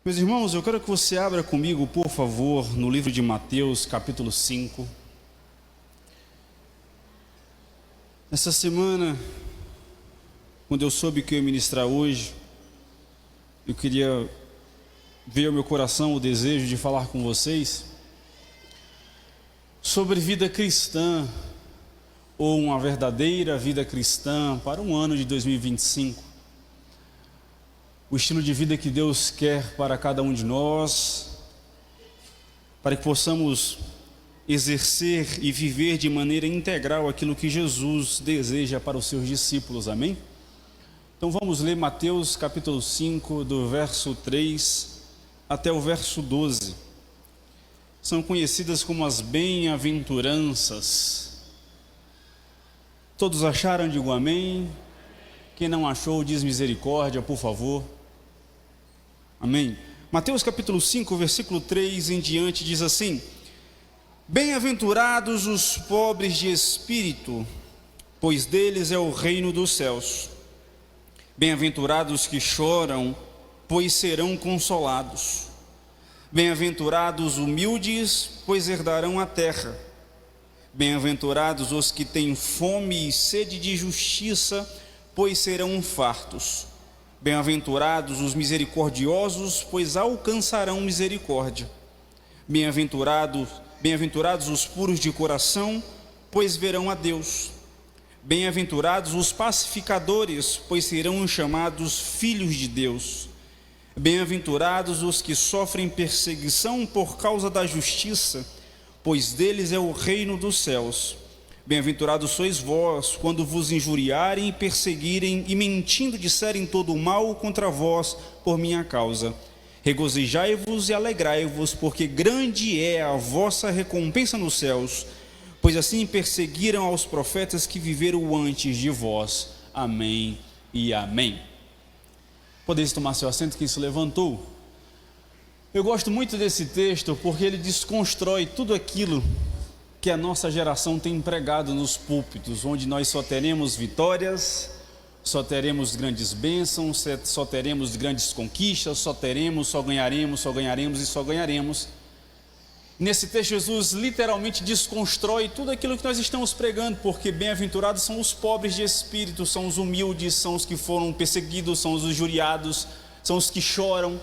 Meus irmãos, eu quero que você abra comigo, por favor, no livro de Mateus, capítulo 5. Essa semana, quando eu soube que eu ia ministrar hoje, eu queria ver ao meu coração o desejo de falar com vocês sobre vida cristã, ou uma verdadeira vida cristã para o ano de 2025. O estilo de vida que Deus quer para cada um de nós, para que possamos exercer e viver de maneira integral aquilo que Jesus deseja para os seus discípulos, amém? Então vamos ler Mateus capítulo 5, do verso 3 até o verso 12. São conhecidas como as bem-aventuranças. Todos acharam? Digo amém. Quem não achou, diz misericórdia, por favor. Amém. Mateus capítulo 5, versículo 3 em diante diz assim: Bem-aventurados os pobres de espírito, pois deles é o reino dos céus. Bem-aventurados que choram, pois serão consolados. Bem-aventurados humildes, pois herdarão a terra. Bem-aventurados os que têm fome e sede de justiça, pois serão fartos. Bem-aventurados os misericordiosos, pois alcançarão misericórdia. Bem-aventurados os puros de coração, pois verão a Deus. Bem-aventurados os pacificadores, pois serão chamados filhos de Deus. Bem-aventurados os que sofrem perseguição por causa da justiça, pois deles é o reino dos céus. Bem-aventurados sois vós, quando vos injuriarem e perseguirem, e mentindo disserem todo o mal contra vós por minha causa. Regozijai-vos e alegrai-vos, porque grande é a vossa recompensa nos céus, pois assim perseguiram aos profetas que viveram antes de vós. Amém e amém. Podeis tomar seu assento, quem se levantou. Eu gosto muito desse texto, porque ele desconstrói tudo aquilo que a nossa geração tem pregado nos púlpitos, onde nós só teremos vitórias, só teremos grandes bênçãos, só teremos grandes conquistas, só ganharemos e só ganharemos. Nesse texto, Jesus literalmente desconstrói tudo aquilo que nós estamos pregando, porque bem-aventurados são os pobres de espírito, são os humildes, são os que foram perseguidos, são os injuriados, são os que choram.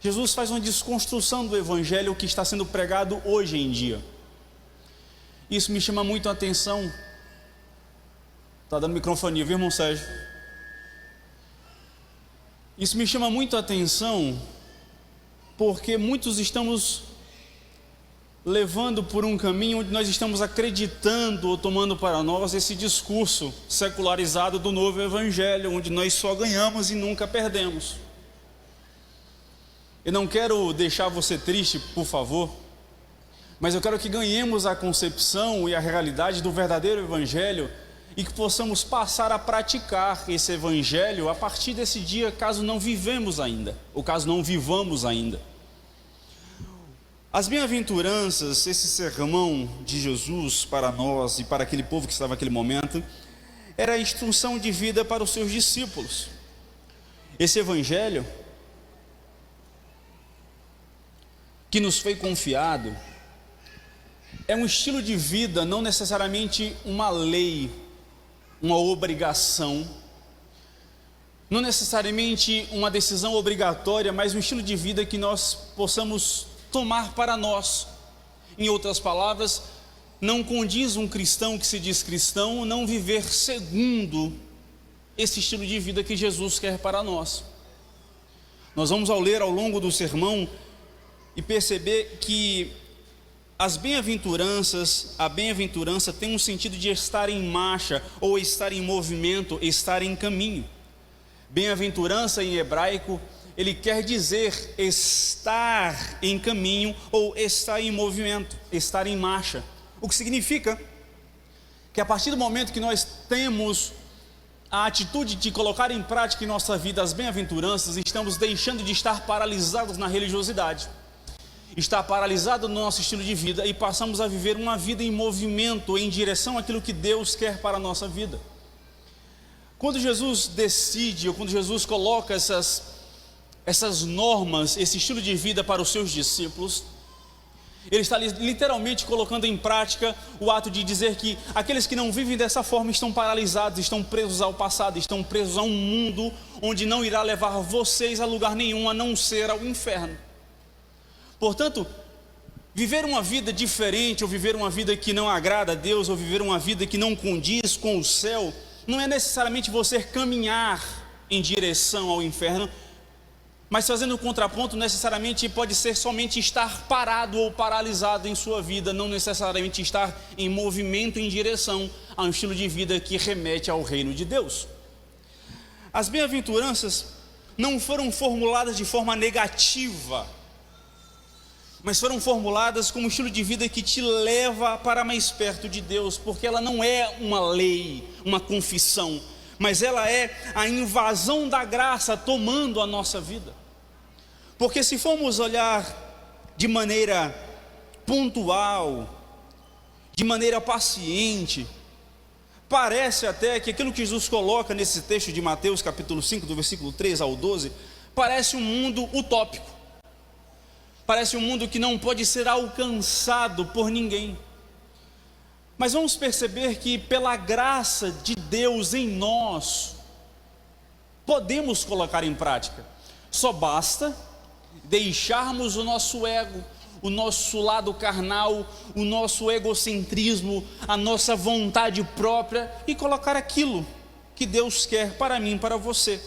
Jesus faz uma desconstrução do evangelho que está sendo pregado hoje em dia. Isso me chama muito a atenção. Está dando microfonia, viu, irmão Sérgio? Isso me chama muito a atenção, porque muitos estamos levando por um caminho onde nós estamos acreditando ou tomando para nós esse discurso secularizado do novo evangelho, onde nós só ganhamos e nunca perdemos. Eu não quero deixar você triste, por favor, mas eu quero que ganhemos a concepção e a realidade do verdadeiro evangelho e que possamos passar a praticar esse evangelho a partir desse dia, caso não vivemos ainda, ou caso não vivamos ainda. As bem-aventuranças, esse sermão de Jesus para nós e para aquele povo que estava naquele momento, era a instrução de vida para os seus discípulos. Esse evangelho que nos foi confiado é um estilo de vida, não necessariamente uma lei, uma obrigação, não necessariamente uma decisão obrigatória, mas um estilo de vida que nós possamos tomar para nós. Em outras palavras, não condiz um cristão que se diz cristão não viver segundo esse estilo de vida que Jesus quer para nós. Nós vamos ler ao longo do sermão e perceber que a bem-aventurança tem um sentido de estar em marcha, ou estar em movimento, estar em caminho. Bem-aventurança em hebraico, ele quer dizer estar em caminho, ou estar em movimento, estar em marcha. O que significa que a partir do momento que nós temos a atitude de colocar em prática em nossa vida as bem-aventuranças, estamos deixando de estar paralisados na religiosidade, está paralisado no nosso estilo de vida, e passamos a viver uma vida em movimento, em direção àquilo que Deus quer para a nossa vida. Quando Jesus decide, ou quando Jesus coloca essas essas normas, esse estilo de vida para os seus discípulos, ele está literalmente colocando em prática o ato de dizer que aqueles que não vivem dessa forma estão paralisados, estão presos ao passado, estão presos a um mundo onde não irá levar vocês a lugar nenhum, a não ser ao inferno. Portanto, viver uma vida diferente, ou viver uma vida que não agrada a Deus, ou viver uma vida que não condiz com o céu, não é necessariamente você caminhar em direção ao inferno, mas fazendo o contraponto, necessariamente pode ser somente estar parado ou paralisado em sua vida, não necessariamente estar em movimento em direção a um estilo de vida que remete ao reino de Deus. As bem-aventuranças não foram formuladas de forma negativa, mas foram formuladas como um estilo de vida que te leva para mais perto de Deus, porque ela não é uma lei, uma confissão, mas ela é a invasão da graça tomando a nossa vida. Porque se formos olhar de maneira pontual, de maneira paciente, parece até que aquilo que Jesus coloca nesse texto de Mateus capítulo 5, do versículo 3 ao 12, parece um mundo utópico, parece um mundo que não pode ser alcançado por ninguém. Mas vamos perceber que pela graça de Deus em nós, podemos colocar em prática. Só basta deixarmos o nosso ego, o nosso lado carnal, o nosso egocentrismo, a nossa vontade própria e colocar aquilo que Deus quer para mim e para você.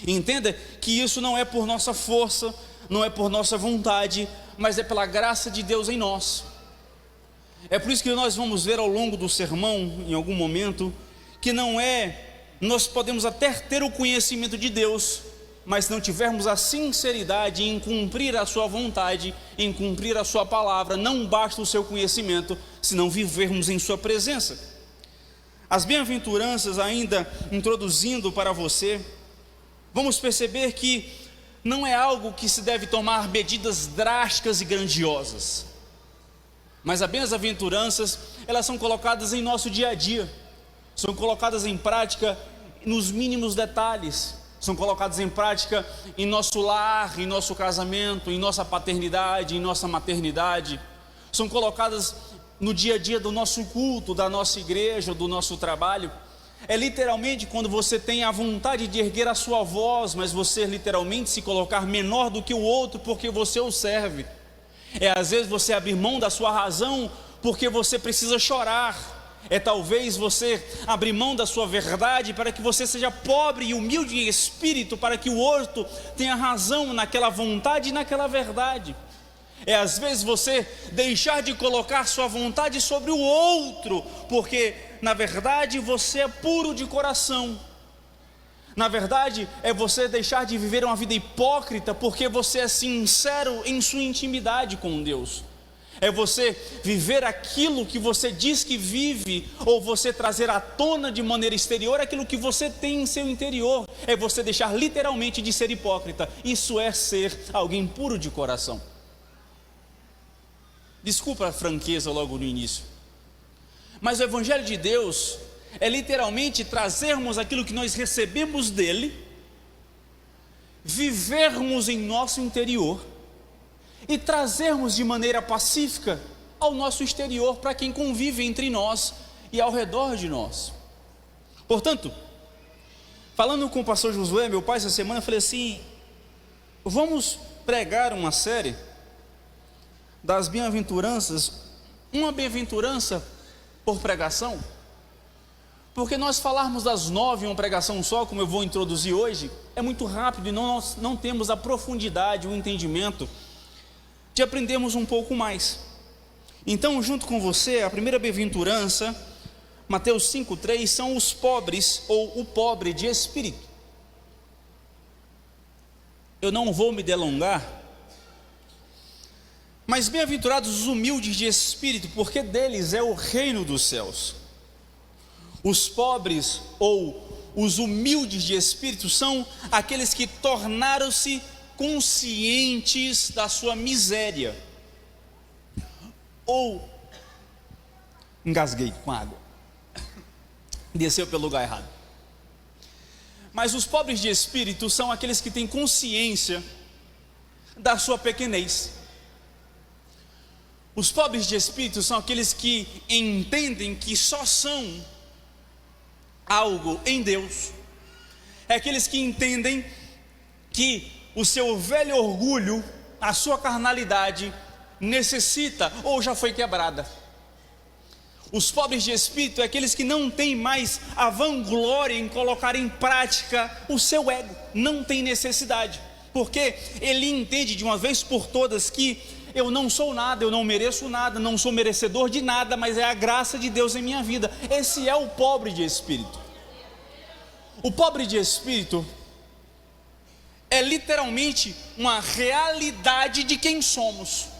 Entenda que isso não é por nossa força, não é por nossa vontade, mas é pela graça de Deus em nós. É por isso que nós vamos ver ao longo do sermão, em algum momento, que nós podemos até ter o conhecimento de Deus, mas se não tivermos a sinceridade em cumprir a sua vontade, em cumprir a sua palavra, não basta o seu conhecimento, se não vivermos em sua presença. As bem-aventuranças, ainda introduzindo para você, vamos perceber que não é algo que se deve tomar medidas drásticas e grandiosas, mas as bem-aventuranças, elas são colocadas em nosso dia a dia, são colocadas em prática nos mínimos detalhes, são colocadas em prática em nosso lar, em nosso casamento, em nossa paternidade, em nossa maternidade, são colocadas no dia a dia do nosso culto, da nossa igreja, do nosso trabalho. É literalmente quando você tem a vontade de erguer a sua voz, mas você literalmente se colocar menor do que o outro porque você o serve. É às vezes você abrir mão da sua razão porque você precisa chorar. É talvez você abrir mão da sua verdade para que você seja pobre e humilde em espírito, para que o outro tenha razão naquela vontade e naquela verdade. É às vezes você deixar de colocar sua vontade sobre o outro, porque na verdade você é puro de coração. Na verdade é você deixar de viver uma vida hipócrita, porque você é sincero em sua intimidade com Deus. É você viver aquilo que você diz que vive, ou você trazer à tona de maneira exterior aquilo que você tem em seu interior. É você deixar literalmente de ser hipócrita. Isso é ser alguém puro de coração. Desculpa a franqueza logo no início, mas o Evangelho de Deus é literalmente trazermos aquilo que nós recebemos dele, vivermos em nosso interior e trazermos de maneira pacífica ao nosso exterior para quem convive entre nós e ao redor de nós. Portanto, falando com o pastor Josué, meu pai, essa semana, eu falei assim: vamos pregar uma série das bem-aventuranças, uma bem-aventurança por pregação, porque nós falarmos das 9 em uma pregação só, como eu vou introduzir hoje, é muito rápido e nós não temos a profundidade, o entendimento de aprendermos um pouco mais. Então, junto com você, a primeira bem-aventurança, Mateus 5,3, são os pobres, ou o pobre de espírito. Eu não vou me delongar, mas bem-aventurados os humildes de espírito, porque deles é o reino dos céus. Os pobres ou os humildes de espírito são aqueles que tornaram-se conscientes da sua miséria. Ou engasguei com água, desceu pelo lugar errado. Mas os pobres de espírito são aqueles que têm consciência da sua pequenez. Os pobres de espírito são aqueles que entendem que só são algo em Deus. É aqueles que entendem que o seu velho orgulho, a sua carnalidade, necessita ou já foi quebrada. Os pobres de espírito é aqueles que não têm mais a vanglória em colocar em prática o seu ego, não tem necessidade, porque ele entende de uma vez por todas que eu não sou nada, eu não mereço nada, não sou merecedor de nada, mas é a graça de Deus em minha vida. Esse é o pobre de espírito. O pobre de espírito é literalmente uma realidade de quem somos.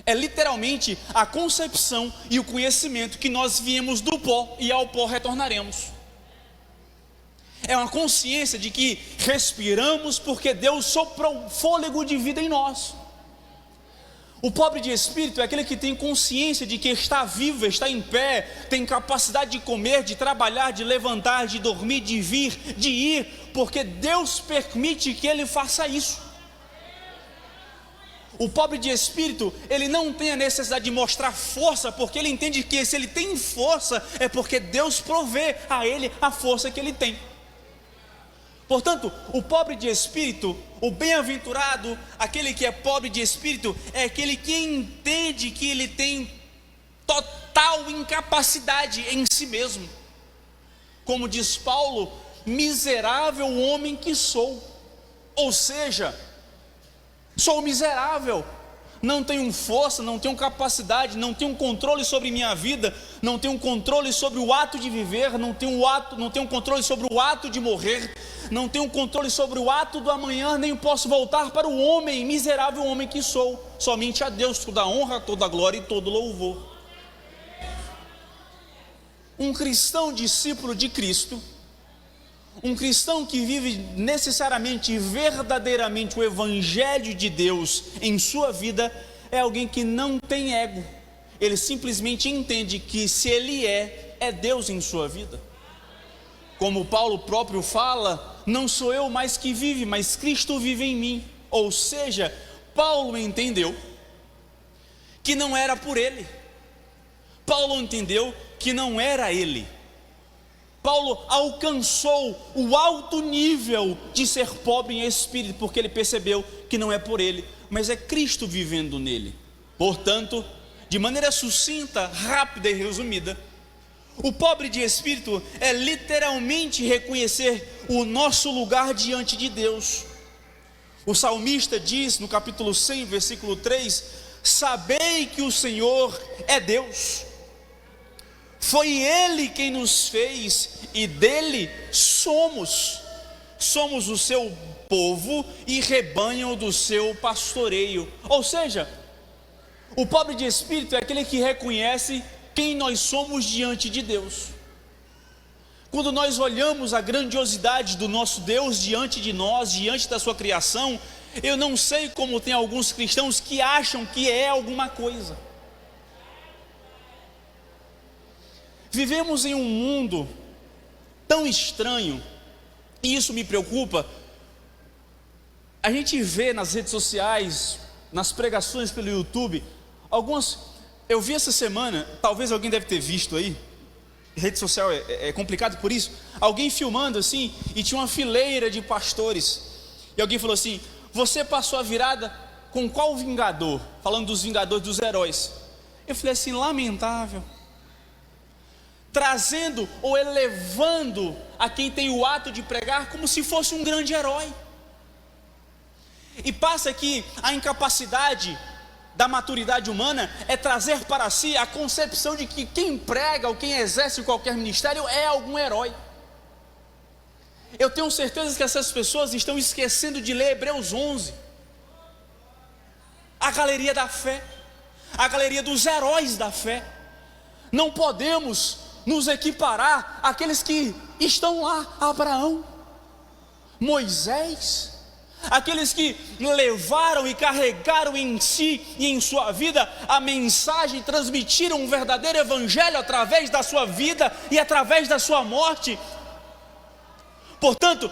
É literalmente a concepção e o conhecimento que nós viemos do pó e ao pó retornaremos. É uma consciência de que respiramos porque Deus soprou fôlego de vida em nós. O pobre de espírito é aquele que tem consciência de que está vivo, está em pé, tem capacidade de comer, de trabalhar, de levantar, de dormir, de vir, de ir, porque Deus permite que ele faça isso. O pobre de espírito, ele não tem a necessidade de mostrar força, porque ele entende que se ele tem força, é porque Deus provê a ele a força que ele tem. Portanto, o pobre de espírito, o bem-aventurado, aquele que é pobre de espírito, é aquele que entende que ele tem total incapacidade em si mesmo. Como diz Paulo, miserável homem que sou. Ou seja, sou miserável, não tenho força, não tenho capacidade, não tenho controle sobre minha vida, não tenho controle sobre o ato de viver, não tenho controle sobre o ato de morrer, não tenho controle sobre o ato do amanhã, nem posso voltar para o homem, miserável homem que sou. Somente a Deus toda a honra, toda a glória e todo louvor. Um cristão discípulo de Cristo, um cristão que vive necessariamente e verdadeiramente o Evangelho de Deus em sua vida, é alguém que não tem ego. Ele simplesmente entende que se ele é Deus em sua vida. Como Paulo próprio fala, não sou eu mais que vive, mas Cristo vive em mim. Ou seja, Paulo entendeu que não era por ele. Paulo entendeu que não era ele. Paulo alcançou o alto nível de ser pobre em espírito, porque ele percebeu que não é por ele, mas é Cristo vivendo nele. Portanto, de maneira sucinta, rápida e resumida, o pobre de espírito é literalmente reconhecer o nosso lugar diante de Deus. O salmista diz no capítulo 100, versículo 3: sabei que o Senhor é Deus, foi Ele quem nos fez e dele somos o seu povo e rebanho do seu pastoreio. Ou seja, o pobre de espírito é aquele que reconhece quem nós somos diante de Deus. Quando nós olhamos a grandiosidade do nosso Deus diante de nós, diante da sua criação, eu não sei como tem alguns cristãos que acham que é alguma coisa. Vivemos em um mundo tão estranho, e isso me preocupa. A gente vê nas redes sociais, nas pregações pelo YouTube, eu vi essa semana, talvez alguém deve ter visto aí, rede social é complicado por isso, alguém filmando assim, e tinha uma fileira de pastores, e alguém falou assim: você passou a virada com qual vingador? Falando dos vingadores, dos heróis. Eu falei assim: lamentável. Trazendo ou elevando a quem tem o ato de pregar como se fosse um grande herói. E passa que a incapacidade da maturidade humana é trazer para si a concepção de que quem prega ou quem exerce qualquer ministério é algum herói. Eu tenho certeza que essas pessoas estão esquecendo de ler Hebreus 11, a galeria da fé, a galeria dos heróis da fé. Não podemos nos equiparar àqueles que estão lá: Abraão, Moisés, aqueles que levaram e carregaram em si e em sua vida a mensagem, transmitiram um verdadeiro evangelho através da sua vida e através da sua morte. Portanto,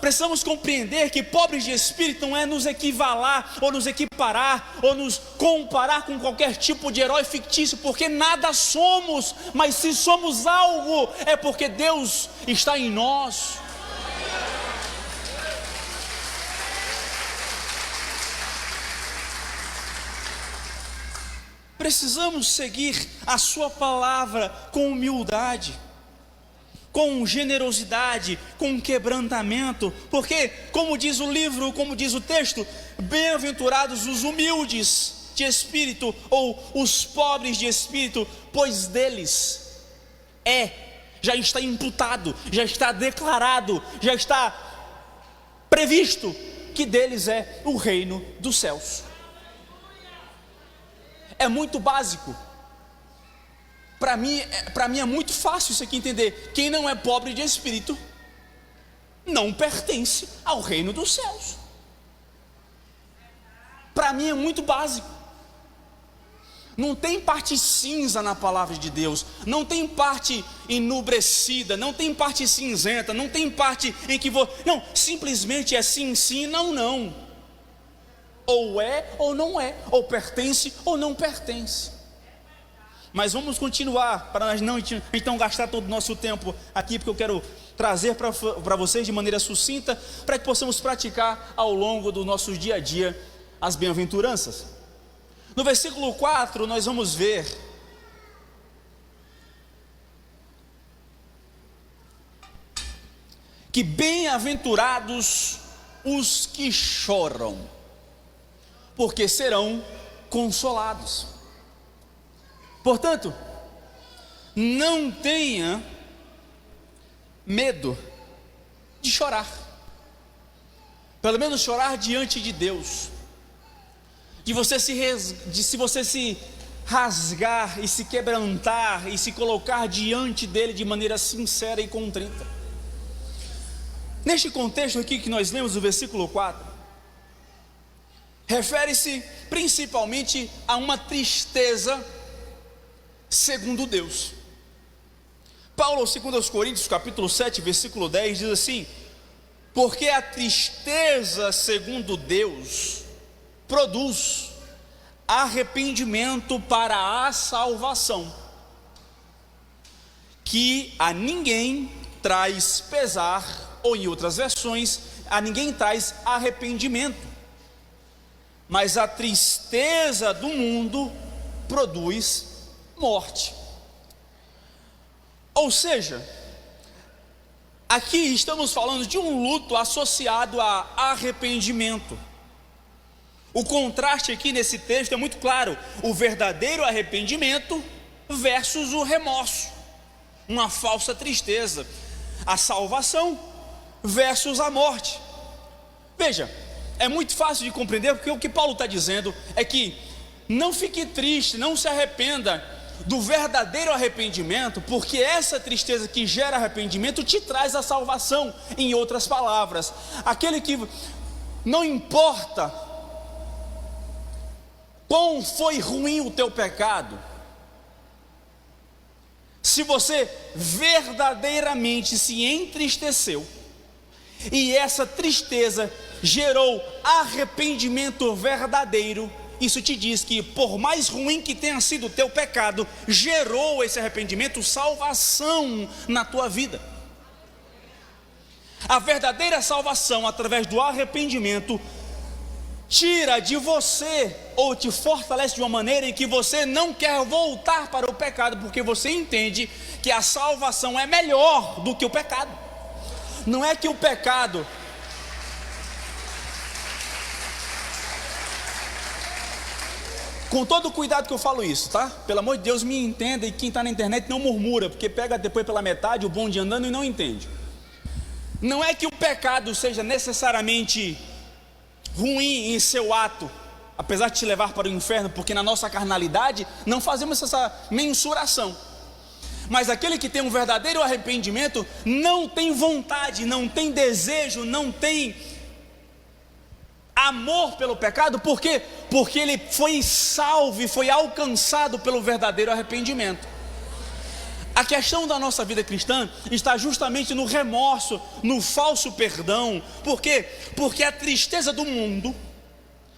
precisamos compreender que pobres de espírito não é nos equivalar, ou nos equiparar, ou nos comparar com qualquer tipo de herói fictício, porque nada somos, mas se somos algo, é porque Deus está em nós. Precisamos seguir a sua palavra com humildade, com generosidade, com quebrantamento, porque, como diz o livro, como diz o texto, bem-aventurados os humildes de espírito, ou os pobres de espírito, pois deles já está imputado, já está declarado, já está previsto, que deles é o reino dos céus. É muito básico. Para mim é muito fácil isso aqui entender. Quem não é pobre de espírito não pertence ao reino dos céus. Para mim é muito básico. Não tem parte cinza na palavra de Deus, não tem parte enubrecida, não tem parte cinzenta, não tem parte em que não, simplesmente é sim, sim, não, não. Ou é ou não é, ou pertence ou não pertence. Mas vamos continuar, para nós não então gastar todo o nosso tempo aqui, porque eu quero trazer para vocês de maneira sucinta, para que possamos praticar ao longo do nosso dia a dia as bem-aventuranças. No versículo 4 nós vamos ver que bem-aventurados os que choram, porque serão consolados. Portanto, não tenha medo de chorar, pelo menos chorar diante de Deus, de se você se rasgar e se quebrantar e se colocar diante dele de maneira sincera e contrita. Neste contexto aqui que nós lemos o versículo 4, refere-se principalmente a uma tristeza segundo Deus. Paulo, segundo aos Coríntios, capítulo 7, versículo 10, diz assim: porque a tristeza segundo Deus produz arrependimento para a salvação, que a ninguém traz pesar, ou em outras versões, a ninguém traz arrependimento, mas a tristeza do mundo produz morte. Ou seja, aqui estamos falando de um luto associado a arrependimento. O contraste aqui nesse texto é muito claro: o verdadeiro arrependimento versus o remorso, uma falsa tristeza. A salvação versus a morte. Veja, é muito fácil de compreender, porque o que Paulo está dizendo é que não fique triste, não se arrependa do verdadeiro arrependimento, porque essa tristeza que gera arrependimento te traz a salvação. Em outras palavras, aquele que não importa quão foi ruim o teu pecado, se você verdadeiramente se entristeceu e essa tristeza gerou arrependimento verdadeiro, isso te diz que, por mais ruim que tenha sido o teu pecado, gerou esse arrependimento salvação na tua vida. A verdadeira salvação, através do arrependimento, tira de você, ou te fortalece de uma maneira em que você não quer voltar para o pecado, porque você entende que a salvação é melhor do que o pecado. Não é que o pecado... Com todo o cuidado que eu falo isso, tá? Pelo amor de Deus, me entenda, e quem está na internet não murmura, porque pega depois pela metade o bonde andando e não entende. Não é que o pecado seja necessariamente ruim em seu ato, apesar de te levar para o inferno, porque na nossa carnalidade não fazemos essa mensuração. Mas aquele que tem um verdadeiro arrependimento não tem vontade, não tem desejo, não tem amor pelo pecado. Por quê? Porque ele foi salvo e foi alcançado pelo verdadeiro arrependimento. questão da nossa vida cristã está justamente no remorso, no falso perdão. Por quê? Porque a tristeza do mundo,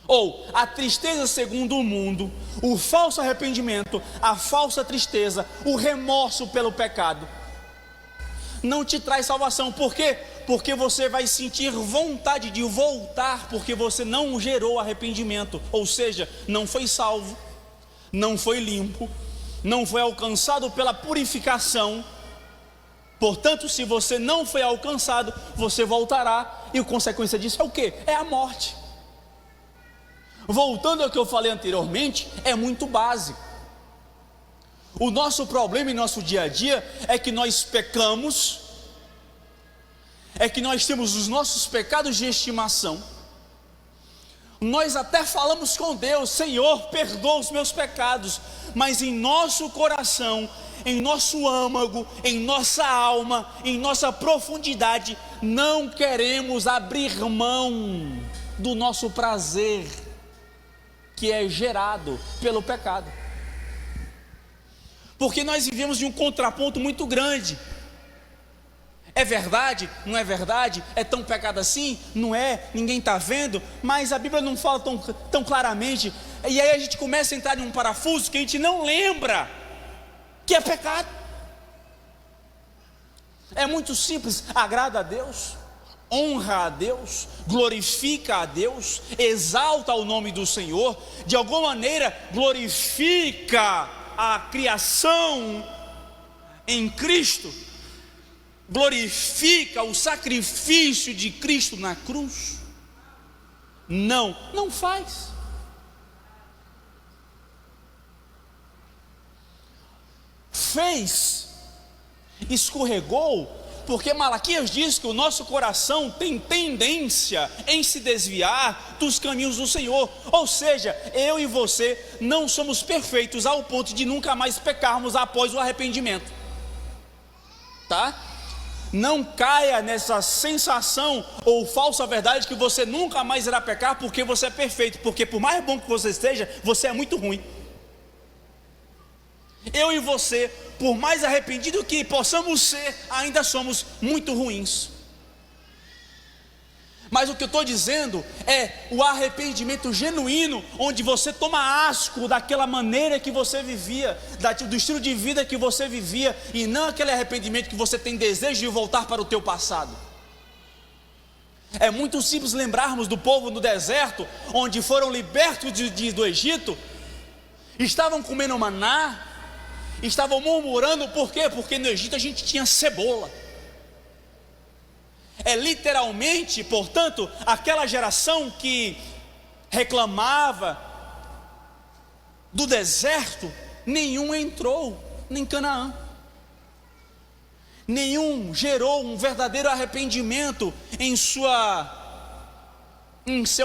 ou a tristeza segundo o mundo, o falso arrependimento, a falsa tristeza, o remorso pelo pecado, não te traz salvação. Por quê? Porque você vai sentir vontade de voltar, porque você não gerou arrependimento, ou seja, não foi salvo, não foi limpo, não foi alcançado pela purificação. Portanto, se você não foi alcançado, você voltará, e a consequência disso é o quê? É a morte. Voltando ao que eu falei anteriormente, é muito básico. O nosso problema em nosso dia a dia é que nós pecamos, é que nós temos os nossos pecados de estimação. Nós até falamos com Deus: Senhor, perdoa os meus pecados, mas em nosso coração, em nosso âmago, em nossa alma, em nossa profundidade, não queremos abrir mão do nosso prazer, que é gerado pelo pecado. Porque nós vivemos de um contraponto muito grande. É verdade? Não é verdade? É tão pecado assim? Não é? Ninguém está vendo? Mas a Bíblia não fala tão claramente. E aí a gente começa a entrar em um parafuso que a gente não lembra que é pecado. É muito simples: agrada a Deus, honra a Deus, glorifica a Deus, exalta o nome do Senhor, de alguma maneira glorifica a criação em Cristo, glorifica o sacrifício de Cristo na cruz. Não faz. Fez, escorregou, porque Malaquias diz que o nosso coração tem tendência em se desviar dos caminhos do Senhor. Ou seja, eu e você não somos perfeitos ao ponto de nunca mais pecarmos após o arrependimento, tá? Não caia nessa sensação ou falsa verdade que você nunca mais irá pecar porque você é perfeito, porque por mais bom que você esteja, você é muito ruim. Eu e você, por mais arrependido que possamos ser, ainda somos muito ruins. Mas o que eu estou dizendo é o arrependimento genuíno, onde você toma asco daquela maneira que você vivia, do estilo de vida que você vivia, e não aquele arrependimento que você tem desejo de voltar para o teu passado. É muito simples lembrarmos do povo no deserto, onde foram libertos do Egito, estavam comendo maná, estavam murmurando. Por quê? Porque no Egito a gente tinha cebola. É literalmente, portanto, aquela geração que reclamava do deserto, nenhum entrou em Canaã, nenhum gerou um verdadeiro arrependimento em seu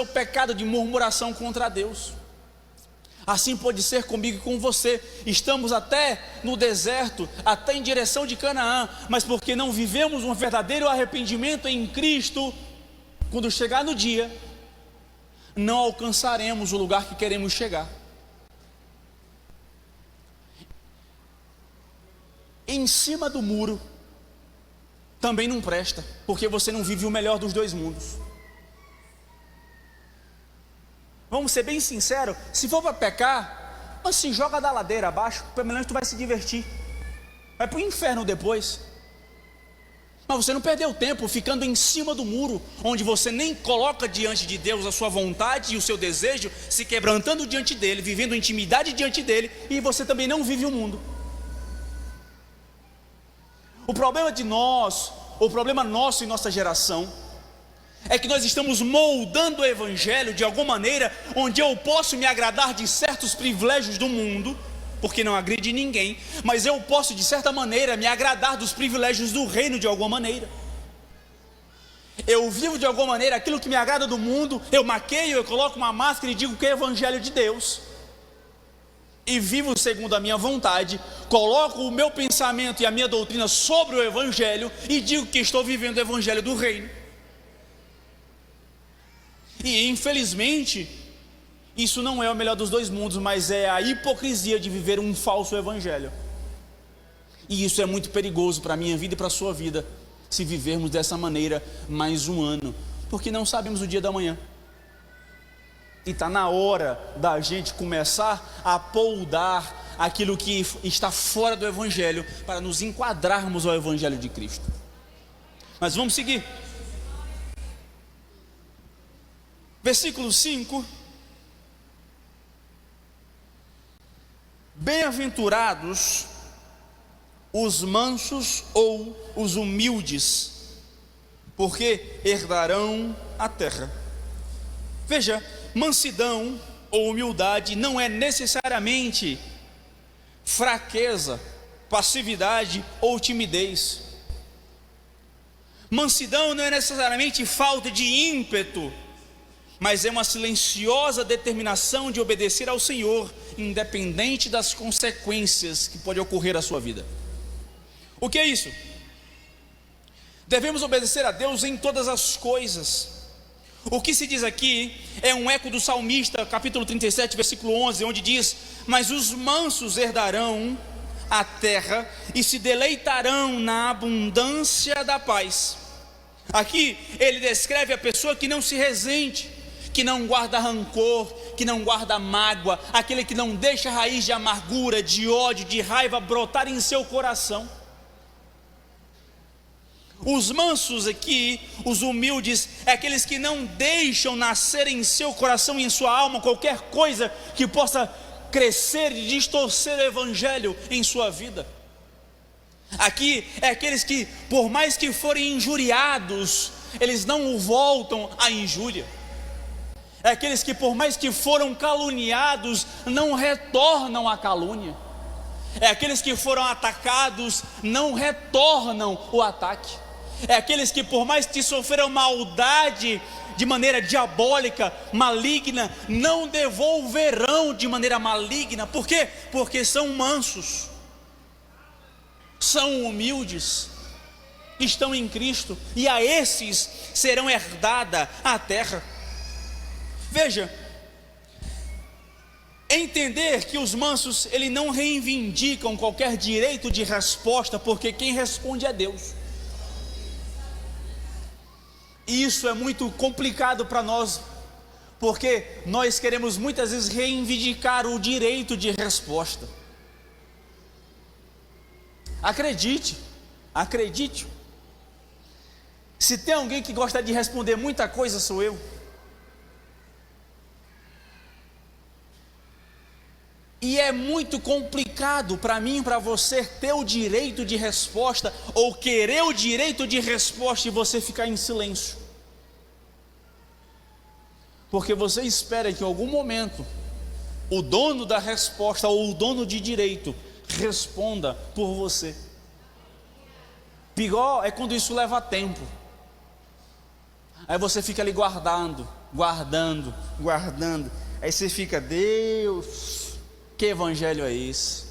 pecado de murmuração contra Deus. Assim pode ser comigo e com você. Estamos até no deserto, até em direção de Canaã, mas porque não vivemos um verdadeiro arrependimento em Cristo, quando chegar no dia, não alcançaremos o lugar que queremos chegar. Em cima do muro também não presta, porque você não vive o melhor dos dois mundos. Vamos ser bem sinceros: se for para pecar, mas se joga da ladeira abaixo, pelo menos tu vai se divertir. Vai para o inferno depois. Mas você não perdeu tempo ficando em cima do muro, onde você nem coloca diante de Deus a sua vontade e o seu desejo, se quebrantando diante dele, vivendo intimidade diante dele, e você também não vive o mundo. O problema nosso em nossa geração é que nós estamos moldando o Evangelho de alguma maneira, onde eu posso me agradar de certos privilégios do mundo, porque não agride ninguém, mas eu posso de certa maneira me agradar dos privilégios do reino de alguma maneira. Eu vivo de alguma maneira aquilo que me agrada do mundo, eu maqueio, eu coloco uma máscara e digo que é o Evangelho de Deus, e vivo segundo a minha vontade, coloco o meu pensamento e a minha doutrina sobre o Evangelho e digo que estou vivendo o Evangelho do reino. E infelizmente, isso não é o melhor dos dois mundos, mas é a hipocrisia de viver um falso evangelho. E isso é muito perigoso para a minha vida e para a sua vida, se vivermos dessa maneira mais um ano, porque não sabemos o dia da manhã. E está na hora da gente começar a poldar aquilo que está fora do Evangelho, para nos enquadrarmos ao Evangelho de Cristo. Mas vamos seguir. Versículo 5. Bem-aventurados os mansos ou os humildes, porque herdarão a terra. Veja, mansidão ou humildade não é necessariamente fraqueza, passividade ou timidez. Mansidão não é necessariamente falta de ímpeto, mas é uma silenciosa determinação de obedecer ao Senhor, independente das consequências que podem ocorrer à sua vida. O que é isso? Devemos obedecer a Deus em todas as coisas. O que se diz aqui é um eco do salmista, capítulo 37, versículo 11, onde diz: mas os mansos herdarão a terra e se deleitarão na abundância da paz. Aqui ele descreve a pessoa que não se resente, que não guarda rancor, que não guarda mágoa, aquele que não deixa a raiz de amargura, de ódio, de raiva brotar em seu coração. Os mansos aqui, os humildes, é aqueles que não deixam nascer em seu coração e em sua alma qualquer coisa que possa crescer e distorcer o Evangelho em sua vida. Aqui é aqueles que, por mais que forem injuriados, eles não voltam à injúria. É aqueles que, por mais que foram caluniados, não retornam à calúnia. É aqueles que foram atacados, não retornam o ataque. É aqueles que, por mais que sofreram maldade de maneira diabólica, maligna, não devolverão de maneira maligna. Por quê? Porque são mansos, são humildes, estão em Cristo, e a esses serão herdada a terra. Veja, entender que os mansos, eles não reivindicam qualquer direito de resposta, porque quem responde é Deus. E isso é muito complicado para nós, porque nós queremos muitas vezes reivindicar o direito de resposta. Acredite, se tem alguém que gosta de responder muita coisa, sou eu. E é muito complicado para mim e para você ter o direito de resposta, ou querer o direito de resposta e você ficar em silêncio. Porque você espera que em algum momento o dono da resposta ou o dono de direito responda por você. Pior é quando isso leva tempo. Aí você fica ali guardando. Aí você fica: Deus, que evangelho é esse?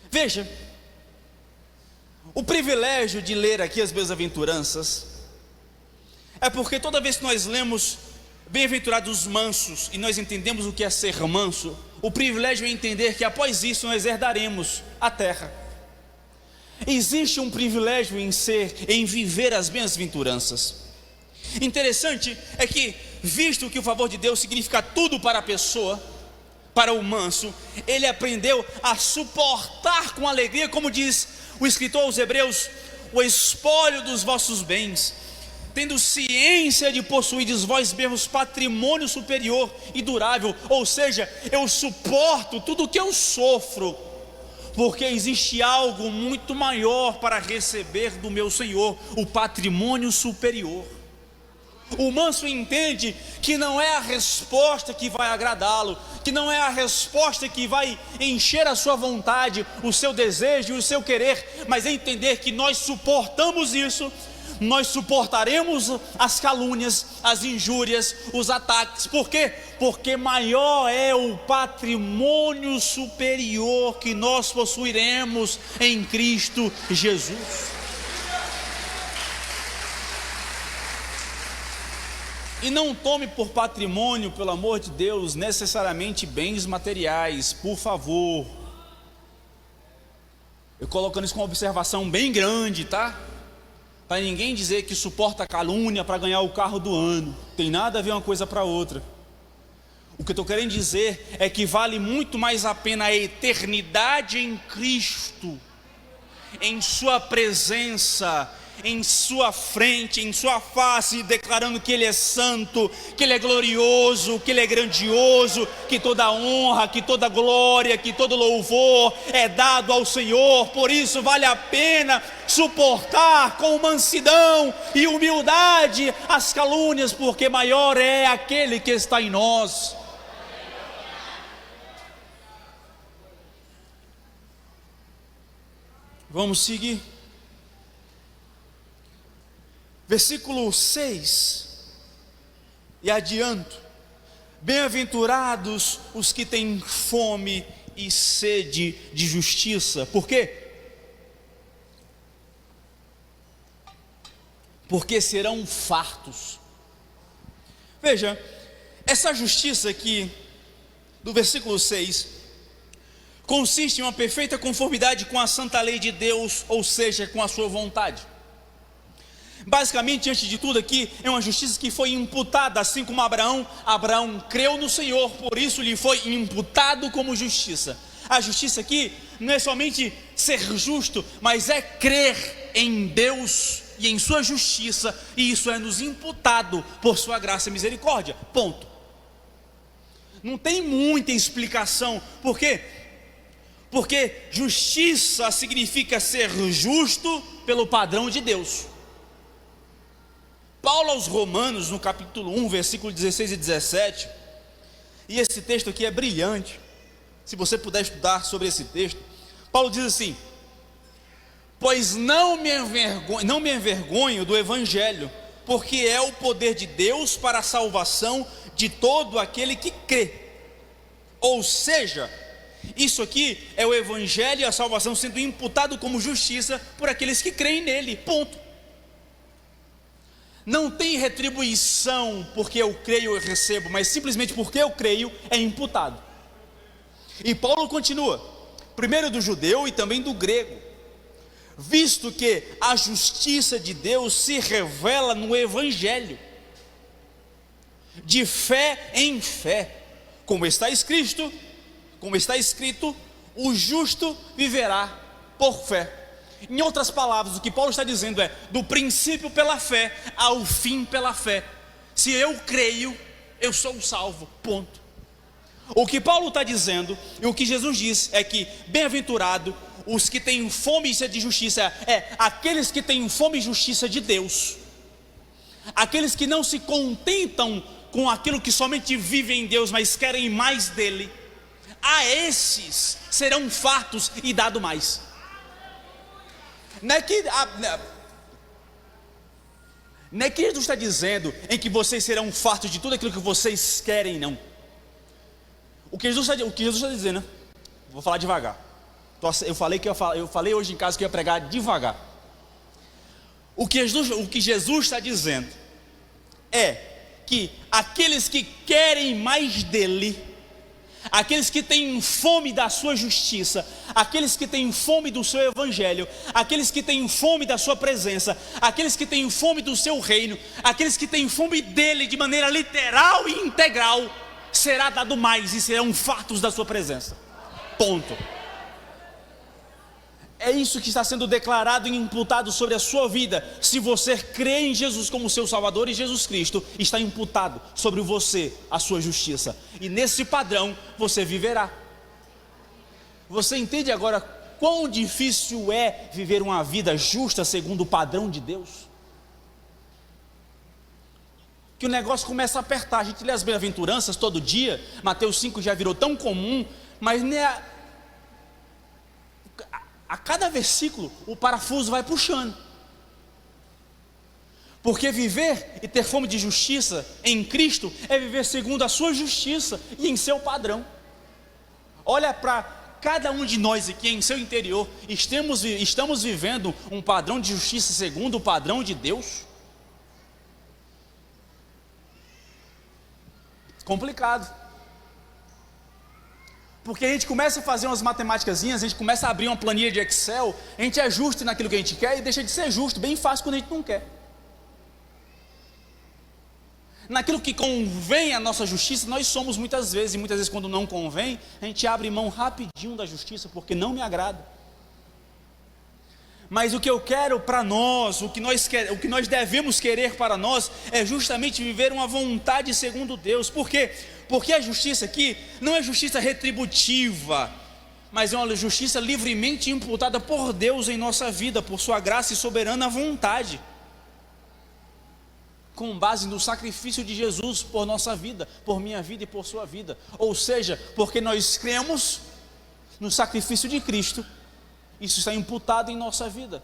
Veja, o privilégio de ler aqui as bem-aventuranças é porque toda vez que nós lemos bem-aventurados os mansos e nós entendemos o que é ser manso, o privilégio é entender que após isso nós herdaremos a terra. Existe um privilégio em viver as bem-aventuranças. Interessante é que, visto que o favor de Deus significa tudo para a pessoa, para o manso, ele aprendeu a suportar com alegria, como diz o escritor aos Hebreus, o espólio dos vossos bens, tendo ciência de possuídes vós mesmos patrimônio superior e durável. Ou seja, eu suporto tudo o que eu sofro, porque existe algo muito maior para receber do meu Senhor, o patrimônio superior. O manso entende que não é a resposta que vai agradá-lo, que não é a resposta que vai encher a sua vontade, o seu desejo e o seu querer, mas é entender que nós suportamos isso, nós suportaremos as calúnias, as injúrias, os ataques. Por quê? Porque maior é o patrimônio superior que nós possuiremos em Cristo Jesus. E não tome por patrimônio, pelo amor de Deus, necessariamente bens materiais, por favor. Eu colocando isso com uma observação bem grande, tá? Para ninguém dizer que suporta calúnia para ganhar o carro do ano. Tem nada a ver uma coisa para outra. O que eu estou querendo dizer é que vale muito mais a pena a eternidade em Cristo, em sua presença, em sua frente, em sua face, declarando que Ele é santo, que Ele é glorioso, que Ele é grandioso, que toda honra, que toda glória, que todo louvor é dado ao Senhor. Por isso vale a pena suportar com mansidão e humildade as calúnias, porque maior é aquele que está em nós. Vamos seguir. Versículo 6. E adianto: bem-aventurados os que têm fome e sede de justiça. Por quê? Porque serão fartos. Veja, essa justiça aqui, do versículo 6, consiste em uma perfeita conformidade com a santa lei de Deus, ou seja, com a sua vontade. Basicamente, antes de tudo aqui, é uma justiça que foi imputada, assim como Abraão creu no Senhor, por isso lhe foi imputado como justiça. A justiça aqui não é somente ser justo, mas é crer em Deus e em sua justiça, e isso é nos imputado por sua graça e misericórdia, ponto. Não tem muita explicação. Por quê? Porque justiça significa ser justo pelo padrão de Deus. Paulo aos Romanos, no capítulo 1, versículo 16 e 17, e esse texto aqui é brilhante, se você puder estudar sobre esse texto. Paulo diz assim: pois não me envergonho do Evangelho, porque é o poder de Deus para a salvação de todo aquele que crê. Ou seja, isso aqui é o Evangelho e a salvação sendo imputado como justiça por aqueles que creem nele, ponto. Não tem retribuição porque eu creio e recebo, mas simplesmente porque eu creio é imputado. E Paulo continua, primeiro do judeu e também do grego, visto que a justiça de Deus se revela no Evangelho, de fé em fé, como está escrito, o justo viverá por fé. Em outras palavras, o que Paulo está dizendo é: do princípio pela fé ao fim pela fé. Se eu creio, eu sou salvo, ponto. O que Paulo está dizendo, e o que Jesus diz, é que bem-aventurado os que têm fome e sede de justiça, aqueles que têm fome e justiça de Deus, aqueles que não se contentam com aquilo que somente vivem em Deus, mas querem mais dele. A esses serão fartos e dado mais. Não é que Jesus está dizendo em que vocês serão fartos de tudo aquilo que vocês querem, não. O que Jesus está dizendo, né? Vou falar devagar. Eu falei hoje em casa que eu ia pregar devagar. O que Jesus está dizendo é que aqueles que querem mais dele, aqueles que têm fome da sua justiça, aqueles que têm fome do seu evangelho, aqueles que têm fome da sua presença, aqueles que têm fome do seu reino, aqueles que têm fome dele de maneira literal e integral, será dado mais e serão fartos da sua presença, ponto. É isso que está sendo declarado e imputado sobre a sua vida. Se você crê em Jesus como seu Salvador e Jesus Cristo, está imputado sobre você a sua justiça, e nesse padrão você viverá. Você entende agora quão difícil é viver uma vida justa segundo o padrão de Deus? Que o negócio começa a apertar. A gente lê as bem-aventuranças todo dia, Mateus 5 já virou tão comum, mas a cada versículo o parafuso vai puxando. Porque viver e ter fome de justiça em Cristo é viver segundo a sua justiça e em seu padrão. Olha para cada um de nós aqui em seu interior, estamos vivendo um padrão de justiça segundo o padrão de Deus? Complicado. Porque a gente começa a fazer umas matemáticazinhas, a gente começa a abrir uma planilha de Excel, a gente é justo naquilo que a gente quer e deixa de ser justo, bem fácil quando a gente não quer. Naquilo que convém à nossa justiça, nós somos muitas vezes, e muitas vezes quando não convém, a gente abre mão rapidinho da justiça, porque não me agrada. Mas o que eu quero para nós, o que nós devemos querer para nós, é justamente viver uma vontade segundo Deus. Por quê? Porque a justiça aqui não é justiça retributiva, mas é uma justiça livremente imputada por Deus em nossa vida, por sua graça e soberana vontade, com base no sacrifício de Jesus por nossa vida, por minha vida e por sua vida. Ou seja, porque nós cremos no sacrifício de Cristo, isso está imputado em nossa vida.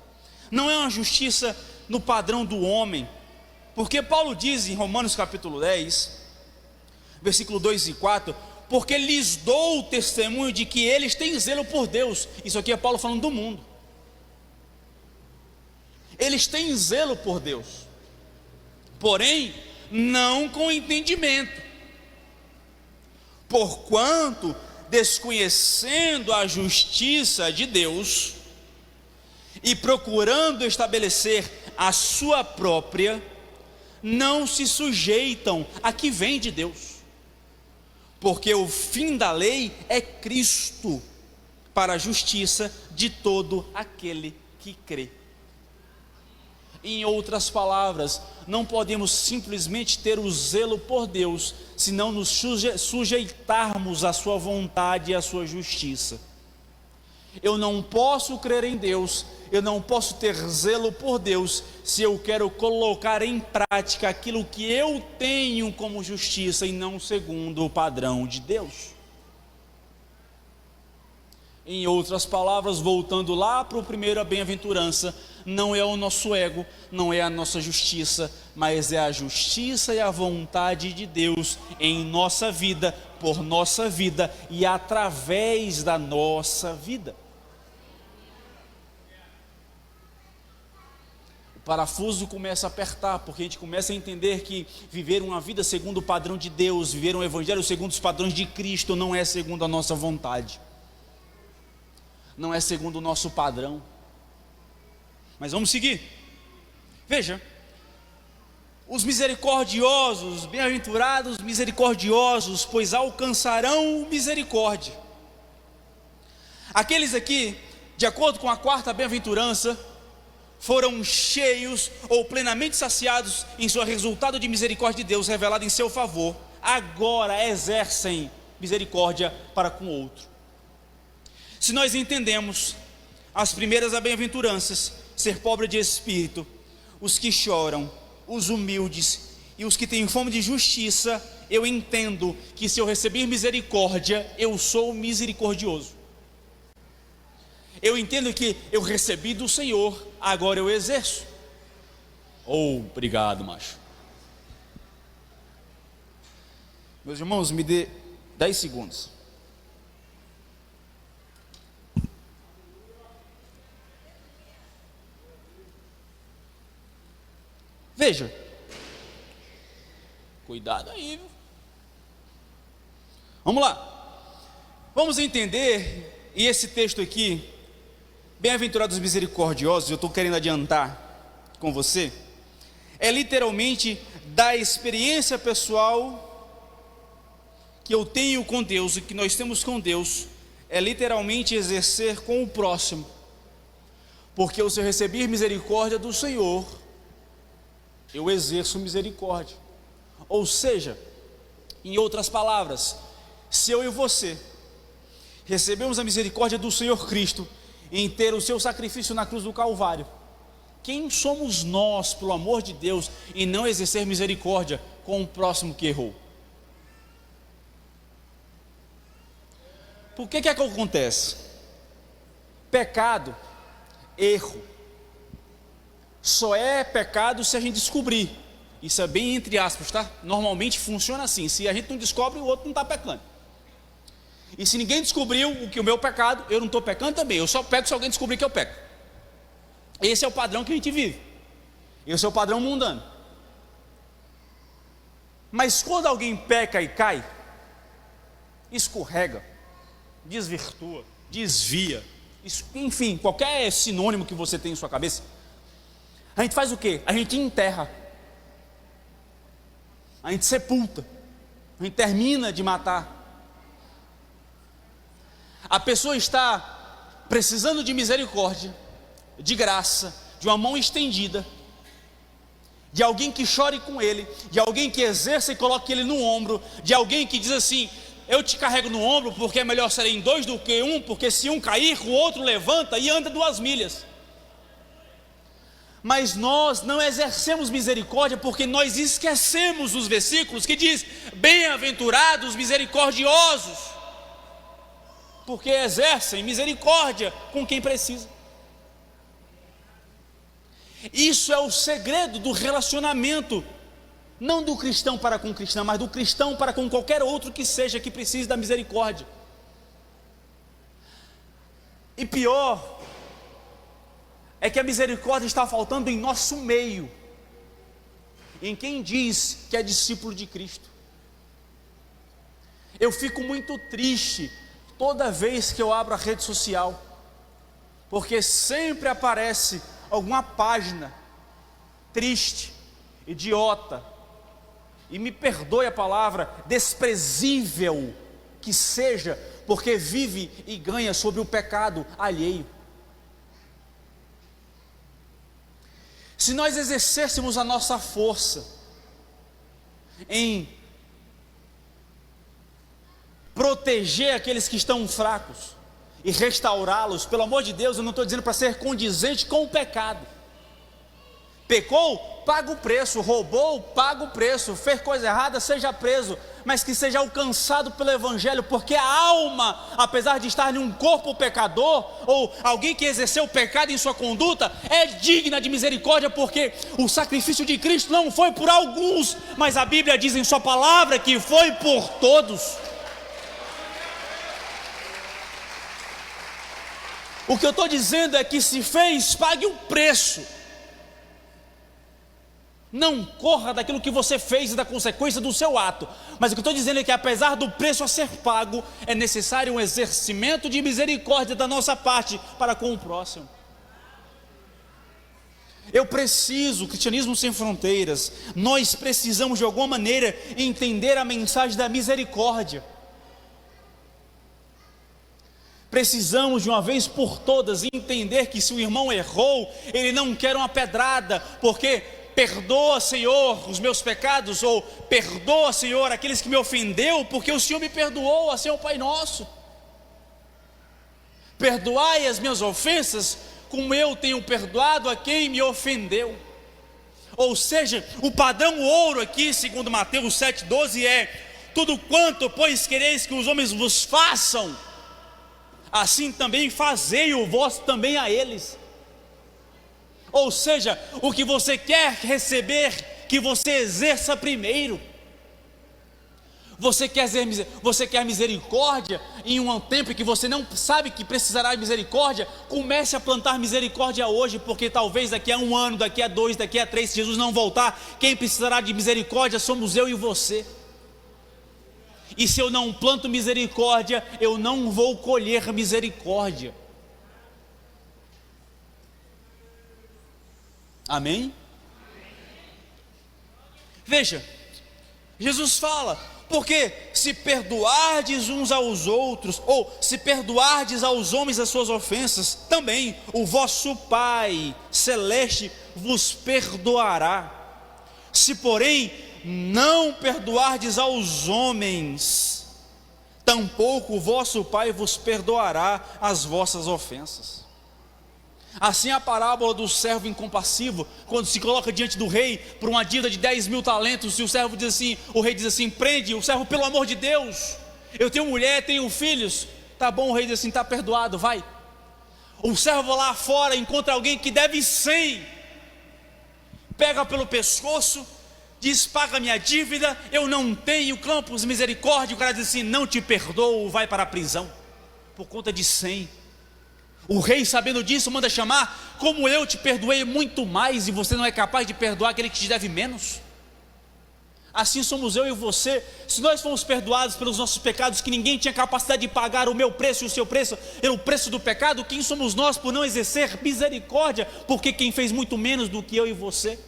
Não é uma justiça no padrão do homem, porque Paulo diz em Romanos capítulo 10, versículo 2 e 4, porque lhes dou o testemunho de que eles têm zelo por Deus. Isso aqui é Paulo falando do mundo. Eles têm zelo por Deus, porém não com entendimento, porquanto desconhecendo a justiça de Deus e procurando estabelecer a sua própria, não se sujeitam a que vem de Deus, porque o fim da lei é Cristo, para a justiça de todo aquele que crê. Em outras palavras, não podemos simplesmente ter o zelo por Deus, se não nos sujeitarmos à sua vontade e à sua justiça. Eu não posso crer em Deus, eu não posso ter zelo por Deus, se eu quero colocar em prática aquilo que eu tenho como justiça e não segundo o padrão de Deus. Em outras palavras, voltando lá para o primeiro, a bem-aventurança, não é o nosso ego, não é a nossa justiça, mas é a justiça e a vontade de Deus em nossa vida, por nossa vida e através da nossa vida. O parafuso começa a apertar, porque a gente começa a entender que viver uma vida segundo o padrão de Deus, viver um evangelho segundo os padrões de Cristo, não é segundo a nossa vontade, não é segundo o nosso padrão. Mas vamos seguir. Veja, os misericordiosos, bem-aventurados misericordiosos, pois alcançarão misericórdia. Aqueles aqui, de acordo com a quarta bem-aventurança, foram cheios ou plenamente saciados em seu resultado de misericórdia de Deus revelado em seu favor, agora exercem misericórdia para com o outro. Se nós entendemos as primeiras bem-aventuranças, ser pobre de espírito, os que choram, os humildes e os que têm fome de justiça, eu entendo que se eu receber misericórdia, eu sou misericordioso. Eu entendo que eu recebi do Senhor, agora eu exerço. Obrigado, macho. Meus irmãos, me dê 10 segundos. Veja, cuidado aí, viu? Vamos lá, vamos entender, e esse texto aqui, bem-aventurados misericordiosos, eu estou querendo adiantar com você, é literalmente da experiência pessoal que eu tenho com Deus e que nós temos com Deus, é literalmente exercer com o próximo, porque se eu receber misericórdia do Senhor, eu exerço misericórdia. Ou seja, em outras palavras, se eu e você recebemos a misericórdia do Senhor Cristo em ter o seu sacrifício na cruz do Calvário, quem somos nós, pelo amor de Deus, em não exercer misericórdia com o próximo que errou? Por que acontece? Pecado, erro, só é pecado se a gente descobrir. Isso é bem entre aspas, tá? Normalmente funciona assim: se a gente não descobre, o outro não está pecando. E se ninguém descobriu o que o meu pecado, eu não estou pecando também. Eu só peco se alguém descobrir que eu peco. Esse é o padrão que a gente vive. Esse é o padrão mundano. Mas quando alguém peca e cai, escorrega, desvirtua, desvia, isso, enfim, qualquer sinônimo que você tem em sua cabeça, a gente faz o quê? A gente enterra, a gente sepulta, a gente termina de matar. A pessoa está precisando de misericórdia, de graça, de uma mão estendida, de alguém que chore com ele, de alguém que exerça e coloque ele no ombro, de alguém que diz assim: eu te carrego no ombro porque é melhor serem dois do que um, porque se um cair, o outro levanta e anda 2 milhas. Mas nós não exercemos misericórdia porque nós esquecemos os versículos que diz: bem-aventurados os misericordiosos, porque exercem misericórdia com quem precisa. Isso é o segredo do relacionamento, não do cristão para com o cristão, mas do cristão para com qualquer outro que seja, que precise da misericórdia. E pior é que a misericórdia está faltando em nosso meio, em quem diz que é discípulo de Cristo. Eu fico muito triste toda vez que eu abro a rede social, porque sempre aparece alguma página triste, idiota, e me perdoe a palavra, desprezível que seja, porque vive e ganha sobre o pecado alheio. Se nós exercêssemos a nossa força em proteger aqueles que estão fracos e restaurá-los, pelo amor de Deus, eu não estou dizendo para ser condizente com o pecado. Pecou, paga o preço. Roubou, paga o preço. Fez coisa errada, seja preso, mas que seja alcançado pelo Evangelho, porque a alma, apesar de estar em um corpo pecador, ou alguém que exerceu o pecado em sua conduta, é digna de misericórdia, porque o sacrifício de Cristo não foi por alguns, mas a Bíblia diz em sua palavra que foi por todos. O que eu estou dizendo é que se fez, pague o preço. Não corra daquilo que você fez e da consequência do seu ato. Mas o que eu estou dizendo é que apesar do preço a ser pago, é necessário um exercimento de misericórdia da nossa parte para com o próximo. Eu preciso, Cristianismo Sem Fronteiras, nós precisamos de alguma maneira entender a mensagem da misericórdia. Precisamos de uma vez por todas entender que se o irmão errou, ele não quer uma pedrada, porque perdoa, Senhor, os meus pecados, ou perdoa, Senhor, aqueles que me ofendeu, porque o Senhor me perdoou, assim é o Pai Nosso. Perdoai as minhas ofensas, como eu tenho perdoado a quem me ofendeu. Ou seja, o padrão ouro aqui, segundo Mateus 7,12, é: tudo quanto, pois, quereis que os homens vos façam, assim também fazei-o vós também a eles. Ou seja, o que você quer receber, que você exerça primeiro. Você quer misericórdia em um tempo em que você não sabe que precisará de misericórdia? Comece a plantar misericórdia hoje, porque talvez daqui a 1 ano, daqui a 2, daqui a 3, se Jesus não voltar, quem precisará de misericórdia somos eu e você. E se eu não planto misericórdia, eu não vou colher misericórdia. Amém? Veja, Jesus fala: porque se perdoardes uns aos outros, ou se perdoardes aos homens as suas ofensas, também o vosso Pai Celeste vos perdoará. Se porém não perdoardes aos homens, tampouco o vosso Pai vos perdoará as vossas ofensas. Assim a parábola do servo incompassivo, quando se coloca diante do rei por uma dívida de 10.000 talentos, e o servo diz assim, o rei diz assim: prende o servo, pelo amor de Deus, eu tenho mulher, tenho filhos. Tá bom, o rei diz assim: está perdoado, vai. O servo lá fora encontra alguém que deve 100, pega pelo pescoço, diz: paga minha dívida, eu não tenho, clama por misericórdia. O cara diz assim: não te perdoo, vai para a prisão, por conta de 100. O rei, sabendo disso, manda chamar: como eu te perdoei muito mais, e você não é capaz de perdoar aquele que te deve menos? Assim somos eu e você. Se nós fomos perdoados pelos nossos pecados, que ninguém tinha capacidade de pagar o meu preço e o seu preço, o preço do pecado, quem somos nós por não exercer misericórdia? Porque quem fez muito menos do que eu e você?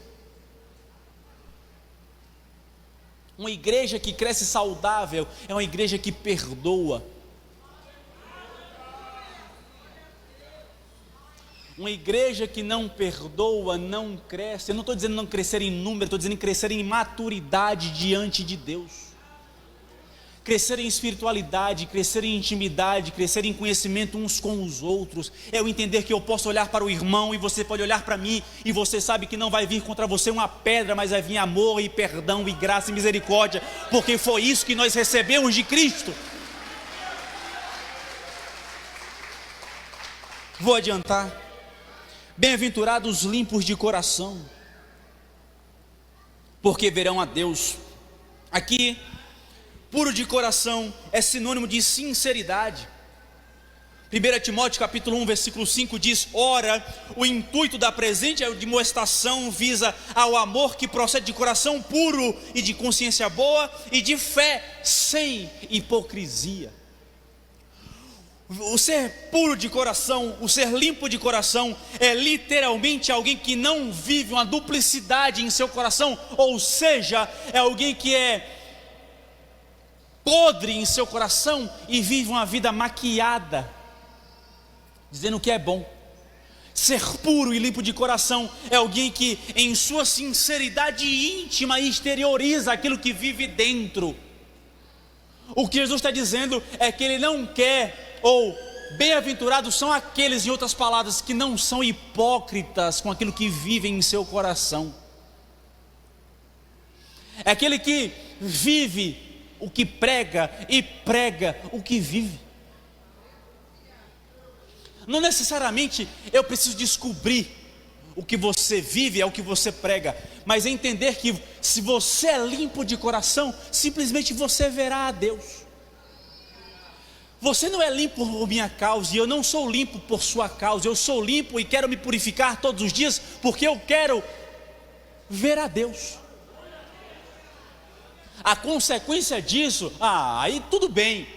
Uma igreja que cresce saudável é uma igreja que perdoa. Uma igreja que não perdoa não cresce. Eu não estou dizendo não crescer em número, estou dizendo crescer em maturidade diante de Deus. Crescer em espiritualidade, crescer em intimidade, crescer em conhecimento uns com os outros. É eu entender que eu posso olhar para o irmão e você pode olhar para mim, e você sabe que não vai vir contra você uma pedra, mas vai vir amor e perdão e graça e misericórdia, porque foi isso que nós recebemos de Cristo. Vou adiantar. Bem-aventurados os limpos de coração, porque verão a Deus. Aqui, puro de coração é sinônimo de sinceridade. 1 Timóteo capítulo 1, versículo 5 diz: ora, o intuito da presente admoestação visa ao amor que procede de coração puro e de consciência boa e de fé sem hipocrisia. O ser puro de coração, o ser limpo de coração, é literalmente alguém que não vive uma duplicidade em seu coração, ou seja, é alguém que é podre em seu coração e vive uma vida maquiada, dizendo que é bom. Ser puro e limpo de coração é alguém que em sua sinceridade íntima exterioriza aquilo que vive dentro. O que Jesus está dizendo é que Ele não quer, ou bem-aventurados são aqueles, em outras palavras, que não são hipócritas com aquilo que vivem em seu coração. É aquele que vive o que prega e prega o que vive. Não necessariamente eu preciso descobrir o que você vive, é o que você prega, mas é entender que se você é limpo de coração, simplesmente você verá a Deus. Você não é limpo por minha causa, e eu não sou limpo por sua causa. Eu sou limpo e quero me purificar todos os dias, porque eu quero ver a Deus. A consequência disso, aí tudo bem,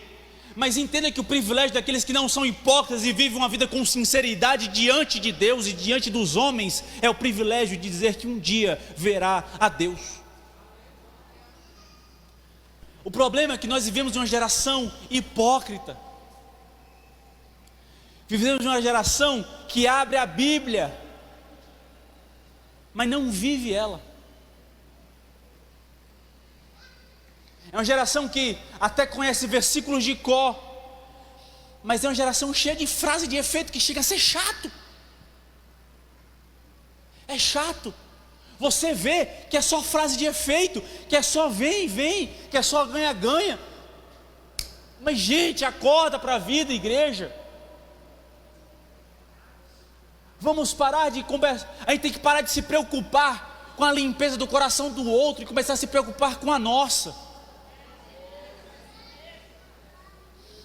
mas entenda que o privilégio daqueles que não são hipócritas e vivem uma vida com sinceridade diante de Deus e diante dos homens, é o privilégio de dizer que um dia verá a Deus. O problema é que nós vivemos uma geração hipócrita. Vivemos uma geração que abre a Bíblia, mas não vive ela. É uma geração que até conhece versículos de cor, mas é uma geração cheia de frase de efeito que chega a ser chato. É chato. Você vê que é só frase de efeito, que é só vem, que é só ganha. Mas gente, acorda para a vida, igreja. Vamos parar de conversar. A gente tem que parar de se preocupar com a limpeza do coração do outro e começar a se preocupar com a nossa.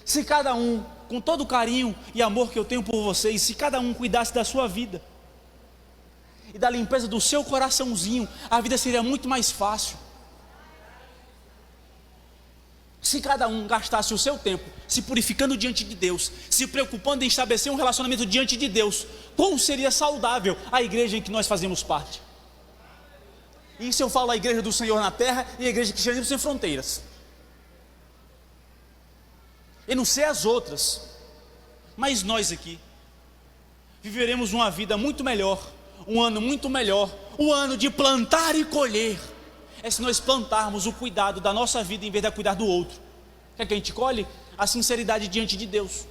Se cada um, com todo o carinho e amor que eu tenho por vocês, se cada um cuidasse da sua vida e da limpeza do seu coraçãozinho, a vida seria muito mais fácil. Se cada um gastasse o seu tempo se purificando diante de Deus, se preocupando em estabelecer um relacionamento diante de Deus, como seria saudável a igreja em que nós fazemos parte? Isso eu falo a igreja do Senhor na terra e a igreja cristianismo sem fronteiras. Eu não sei as outras, mas nós aqui viveremos uma vida muito melhor, um ano muito melhor, um ano de plantar e colher. É se nós plantarmos o cuidado da nossa vida em vez de cuidar do outro. O que a gente colhe? A sinceridade diante de Deus.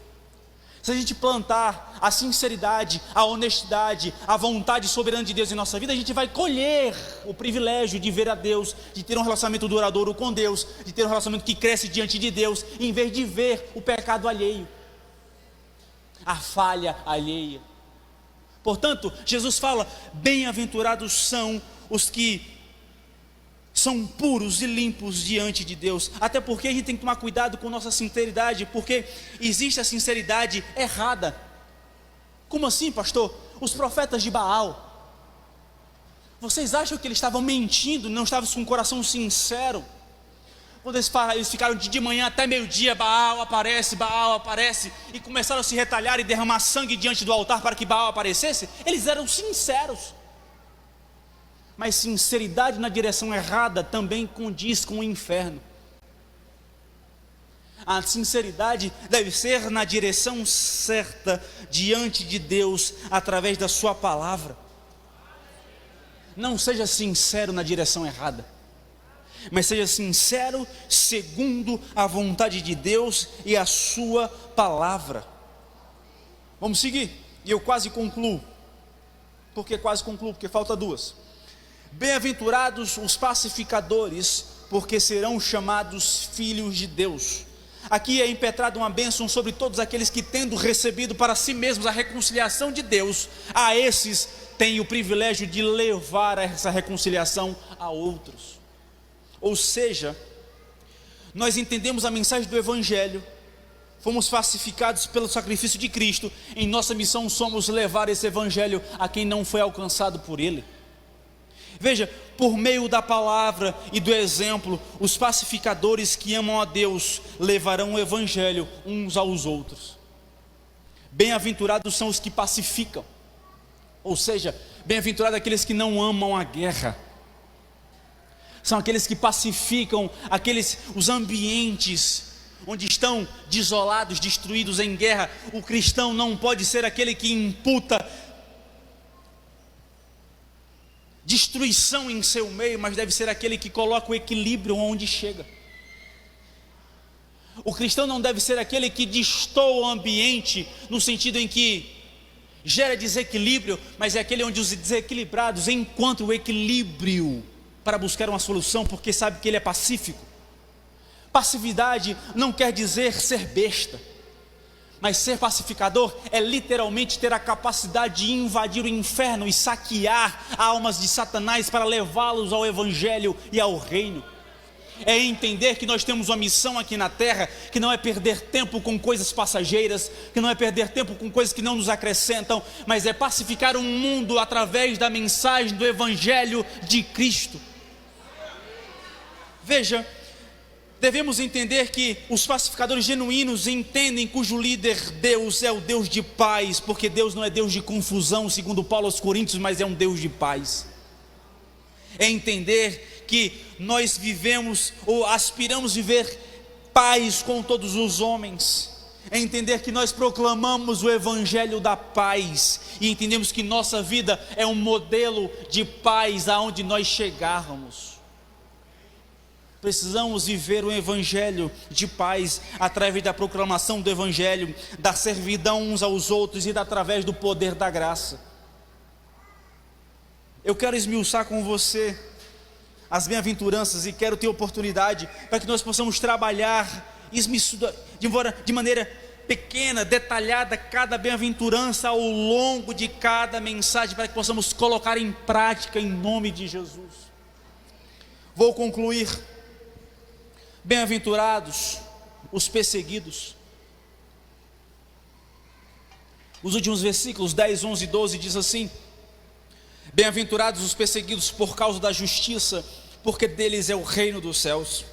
Se a gente plantar a sinceridade, a honestidade, a vontade soberana de Deus em nossa vida, a gente vai colher o privilégio de ver a Deus, de ter um relacionamento duradouro com Deus, de ter um relacionamento que cresce diante de Deus, em vez de ver o pecado alheio, a falha alheia. Portanto, Jesus fala: bem-aventurados são os que são puros e limpos diante de Deus. Até porque a gente tem que tomar cuidado com nossa sinceridade, porque existe a sinceridade errada. Como assim, pastor? Os profetas de Baal, Vocês acham que eles estavam mentindo, não estavam com o coração sincero? Quando eles ficaram de manhã até meio-dia, Baal aparece, e começaram a se retalhar e derramar sangue diante do altar para que Baal aparecesse, eles eram sinceros. Mas sinceridade na direção errada também condiz com o inferno. A sinceridade deve ser na direção certa, diante de Deus, através da sua palavra. Não seja sincero na direção errada, mas seja sincero segundo a vontade de Deus e a sua palavra. Vamos seguir, e eu quase concluo. Por que quase concluo? Porque falta duas. Bem-aventurados os pacificadores, porque serão chamados filhos de Deus. Aqui é impetrada uma bênção sobre todos aqueles que, tendo recebido para si mesmos a reconciliação de Deus, a esses têm o privilégio de levar essa reconciliação a outros. Ou seja, nós entendemos a mensagem do Evangelho, fomos pacificados pelo sacrifício de Cristo, em nossa missão somos levar esse Evangelho a quem não foi alcançado por Ele. Veja, por meio da palavra e do exemplo, os pacificadores que amam a Deus levarão o Evangelho uns aos outros. Bem-aventurados são os que pacificam, ou seja, bem-aventurados aqueles que não amam a guerra. São aqueles que pacificam os ambientes onde estão desolados, destruídos em guerra. O cristão não pode ser aquele que imputa destruição em seu meio, mas deve ser aquele que coloca o equilíbrio onde chega. O cristão não deve ser aquele que destoa o ambiente, no sentido em que gera desequilíbrio, mas é aquele onde os desequilibrados encontram o equilíbrio para buscar uma solução, porque sabe que ele é pacífico. Passividade não quer dizer ser besta, mas ser pacificador é literalmente ter a capacidade de invadir o inferno e saquear almas de Satanás para levá-los ao Evangelho e ao reino. É entender que nós temos uma missão aqui na terra, que não é perder tempo com coisas passageiras, que não é perder tempo com coisas que não nos acrescentam, mas é pacificar o mundo através da mensagem do Evangelho de Cristo. Veja, devemos entender que os pacificadores genuínos entendem cujo líder Deus é o Deus de paz, porque Deus não é Deus de confusão, segundo Paulo aos Coríntios, mas é um Deus de paz. É entender que nós vivemos ou aspiramos viver paz com todos os homens. É entender que nós proclamamos o Evangelho da paz e entendemos que nossa vida é um modelo de paz aonde nós chegarmos. Precisamos viver o Evangelho de paz através da proclamação do Evangelho, da servidão uns aos outros e através do poder da graça. Eu quero esmiuçar com você as bem-aventuranças e quero ter oportunidade para que nós possamos trabalhar de maneira pequena, detalhada, cada bem-aventurança ao longo de cada mensagem, para que possamos colocar em prática em nome de Jesus. Vou concluir. Bem-aventurados os perseguidos. Os últimos versículos 10, 11 e 12 diz assim: bem-aventurados os perseguidos por causa da justiça, porque deles é o reino dos céus.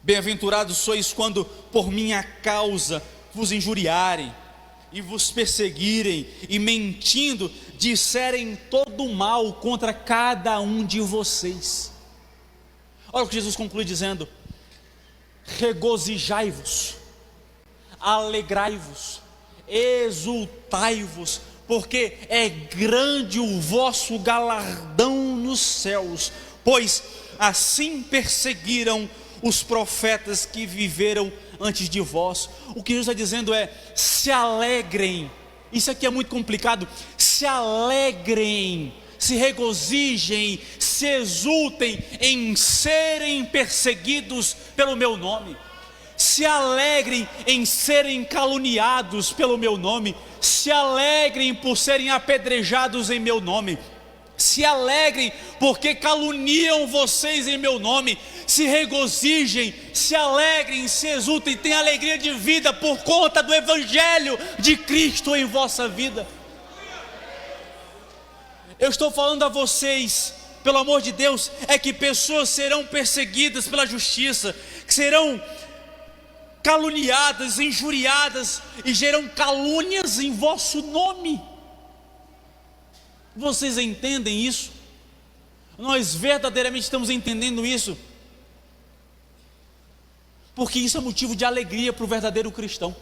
Bem-aventurados sois quando por minha causa vos injuriarem e vos perseguirem e mentindo disserem todo o mal contra cada um de vocês. Olha o que Jesus conclui dizendo: regozijai-vos, alegrai-vos, exultai-vos, porque é grande o vosso galardão nos céus, pois assim perseguiram os profetas que viveram antes de vós. O que Jesus está dizendo é: se alegrem. Isso aqui é muito complicado. Se alegrem, se regozijem, se exultem em serem perseguidos pelo meu nome. Se alegrem em serem caluniados pelo meu nome. Se alegrem por serem apedrejados em meu nome. Se alegrem porque caluniam vocês em meu nome. Se regozijem, se alegrem, se exultem, tenham alegria de vida por conta do Evangelho de Cristo em vossa vida. eu estou falando a vocês, pelo amor de Deus, é que pessoas serão perseguidas pela justiça, que serão caluniadas, injuriadas e geram calúnias em vosso nome. Vocês entendem isso? Nós verdadeiramente estamos entendendo isso? Porque isso é motivo de alegria para o verdadeiro cristão.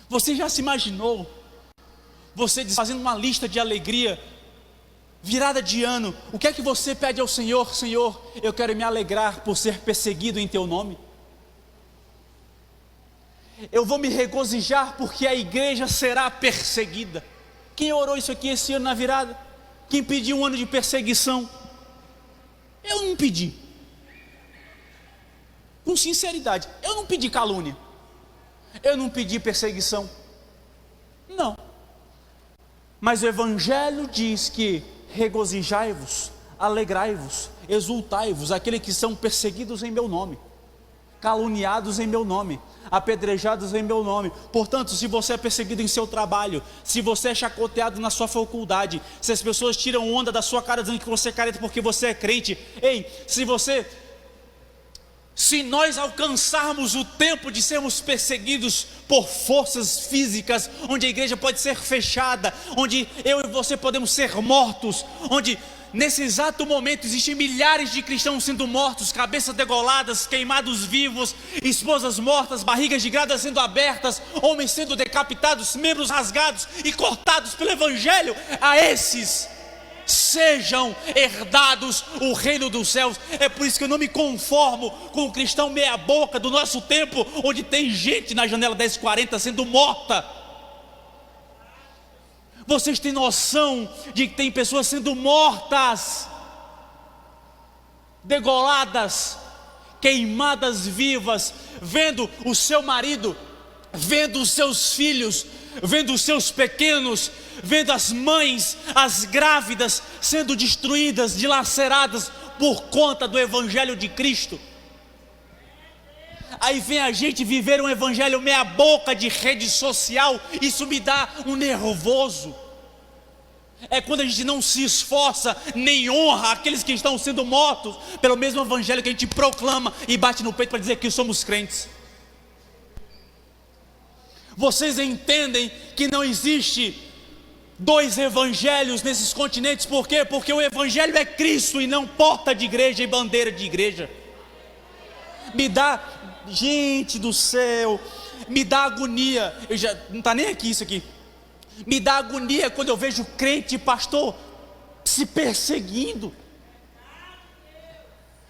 Você já se imaginou, você fazendo uma lista de alegria, virada de ano, o que é que você pede ao Senhor? Senhor, eu quero me alegrar por ser perseguido em teu nome. Eu vou me regozijar porque a igreja será perseguida. Quem orou isso aqui esse ano na virada? Quem pediu um ano de perseguição? Eu não pedi. Com sinceridade, eu não pedi calúnia. Eu não pedi perseguição. Não. Mas o Evangelho diz que regozijai-vos, alegrai-vos, exultai-vos, aqueles que são perseguidos em meu nome, caluniados em meu nome, apedrejados em meu nome. Portanto, se você é perseguido em seu trabalho, se você é chacoteado na sua faculdade, se as pessoas tiram onda da sua cara dizendo que você é careta porque você é crente, ei, se nós alcançarmos o tempo de sermos perseguidos por forças físicas, onde a igreja pode ser fechada, onde eu e você podemos ser mortos, onde nesse exato momento existem milhares de cristãos sendo mortos, cabeças degoladas, queimados vivos, esposas mortas, barrigas de grada sendo abertas, homens sendo decapitados, membros rasgados e cortados pelo Evangelho, a esses sejam herdados o reino dos céus. É por isso que eu não me conformo com o cristão meia boca do nosso tempo, onde tem gente na janela 1040 sendo morta. Vocês têm noção de que tem pessoas sendo mortas, degoladas, queimadas vivas, vendo o seu marido, vendo os seus filhos, vendo os seus pequenos, vendo as mães, as grávidas sendo destruídas, dilaceradas por conta do Evangelho de Cristo. Aí vem a gente viver um evangelho meia boca de rede social, isso me dá um nervoso. É quando a gente não se esforça, nem honra aqueles que estão sendo mortos pelo mesmo evangelho que a gente proclama e bate no peito para dizer que somos crentes. Vocês entendem que não existe dois evangelhos nesses continentes? Por quê? Porque o evangelho é Cristo e não porta de igreja e bandeira de igreja. Me dá, gente do céu, me dá agonia. Não está nem aqui isso aqui. Me dá agonia quando eu vejo crente e pastor se perseguindo.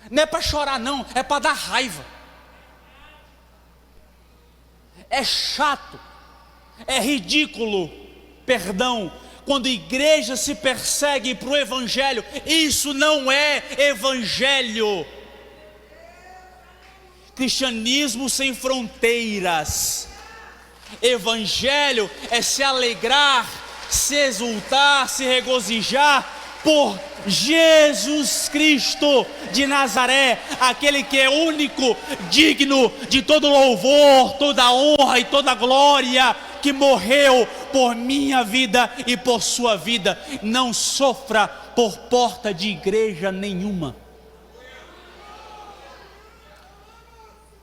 Não é para chorar não, é para dar raiva. É chato, é ridículo, perdão, quando igreja se persegue para o evangelho. Isso não é evangelho. Cristianismo sem fronteiras. Evangelho é se alegrar, se exultar, se regozijar por Jesus Cristo de Nazaré, aquele que é único, digno de todo louvor, toda honra e toda glória, que morreu por minha vida e por sua vida. Não sofra por porta de igreja nenhuma.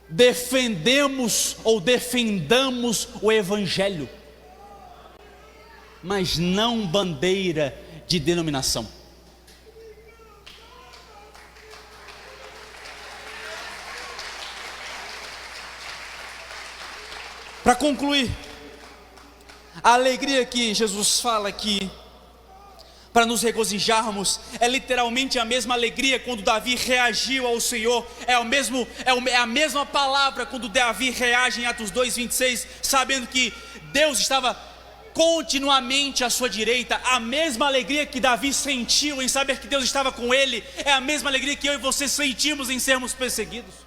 Defendemos ou defendamos o evangelho, mas não bandeira de denominação. Para concluir, a alegria que Jesus fala aqui, para nos regozijarmos, é literalmente a mesma alegria quando Davi reagiu ao Senhor. É a mesma palavra quando Davi reage em Atos 2:26, sabendo que Deus estava continuamente à sua direita. A mesma alegria que Davi sentiu em saber que Deus estava com ele, é a mesma alegria que eu e você sentimos em sermos perseguidos.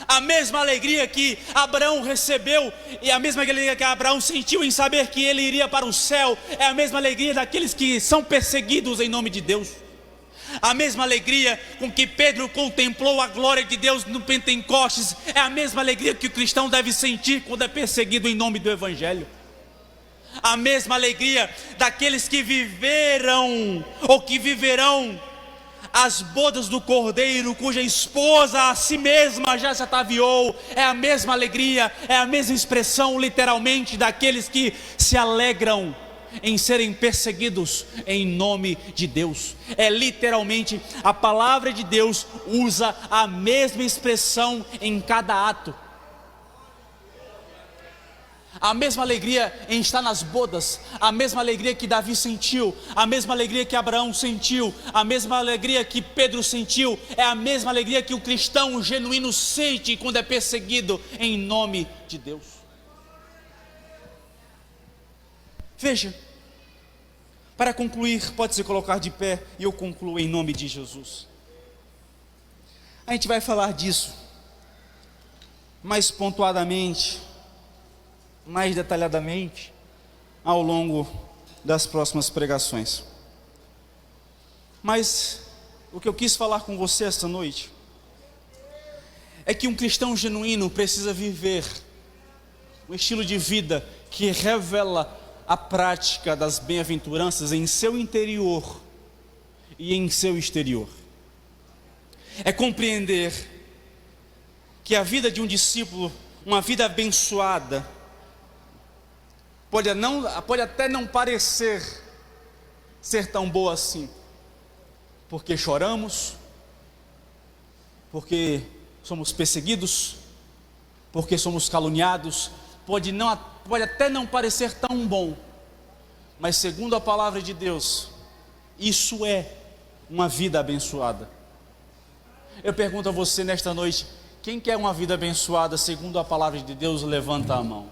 A mesma alegria que Abraão recebeu e a mesma alegria que Abraão sentiu em saber que ele iria para o céu, é a mesma alegria daqueles que são perseguidos em nome de Deus. A mesma alegria com que Pedro contemplou a glória de Deus no Pentecostes, é a mesma alegria que o cristão deve sentir quando é perseguido em nome do Evangelho. a mesma alegria daqueles que viveram ou que viverão as bodas do Cordeiro, cuja esposa a si mesma já se ataviou. É a mesma alegria, é a mesma expressão literalmente daqueles que se alegram em serem perseguidos em nome de Deus. É literalmente, a palavra de Deus usa a mesma expressão em cada ato. A mesma alegria em estar nas bodas, a mesma alegria que Davi sentiu, a mesma alegria que Abraão sentiu, a mesma alegria que Pedro sentiu, é a mesma alegria que o cristão genuíno sente quando é perseguido em nome de Deus. Veja, para concluir, pode se colocar de pé e eu concluo em nome de Jesus. A gente vai falar disso mais pontuadamente, mais detalhadamente ao longo das próximas pregações. Mas o que eu quis falar com você esta noite é que um cristão genuíno precisa viver um estilo de vida que revela a prática das bem-aventuranças em seu interior e em seu exterior. É compreender que a vida de um discípulo, uma vida abençoada, pode até não parecer ser tão boa assim, porque choramos, porque somos perseguidos, porque somos caluniados. Pode até não parecer tão bom, mas segundo a palavra de Deus, isso é uma vida abençoada. Eu pergunto a você nesta noite: quem quer uma vida abençoada segundo a palavra de Deus? Levanta a mão.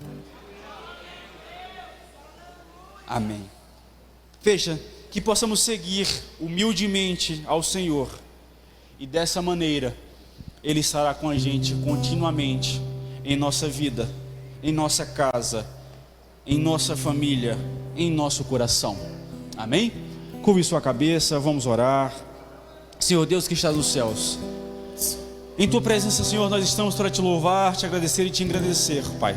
Amém. Veja, que possamos seguir humildemente ao Senhor, e dessa maneira Ele estará com a gente continuamente em nossa vida, em nossa casa, em nossa família, em nosso coração. Amém? Curve sua cabeça, vamos orar. Senhor Deus que está nos céus, em Tua presença, Senhor, nós estamos para Te louvar, Te agradecer e Te engrandecer, Pai.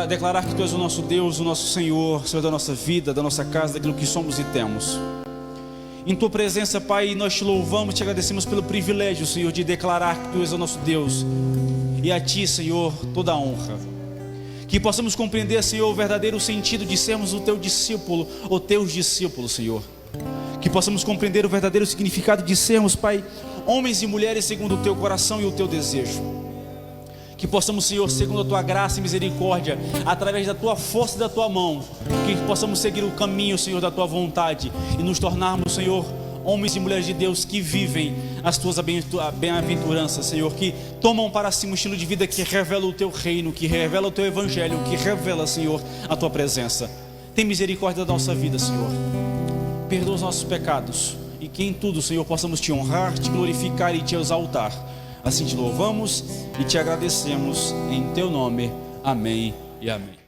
Declarar que Tu és o nosso Deus, o nosso Senhor, Senhor da nossa vida, da nossa casa, daquilo que somos e temos. Em Tua presença, Pai, nós Te louvamos, Te agradecemos pelo privilégio, Senhor, de declarar que Tu és o nosso Deus, e a Ti, Senhor, toda a honra. Que possamos compreender, Senhor, o verdadeiro sentido de sermos o Teu discípulo, ou Teus discípulos, Senhor. Que possamos compreender o verdadeiro significado de sermos, Pai, homens e mulheres segundo o Teu coração e o Teu desejo. Que possamos, Senhor, segundo a Tua graça e misericórdia, através da Tua força e da Tua mão, que possamos seguir o caminho, Senhor, da Tua vontade, e nos tornarmos, Senhor, homens e mulheres de Deus que vivem as Tuas bem-aventuranças, Senhor, que tomam para si um estilo de vida que revela o Teu reino, que revela o Teu evangelho, que revela, Senhor, a Tua presença. Tem misericórdia da nossa vida, Senhor. Perdoa os nossos pecados, e que em tudo, Senhor, possamos Te honrar, Te glorificar e Te exaltar. Assim Te louvamos e Te agradecemos em Teu nome. Amém e amém.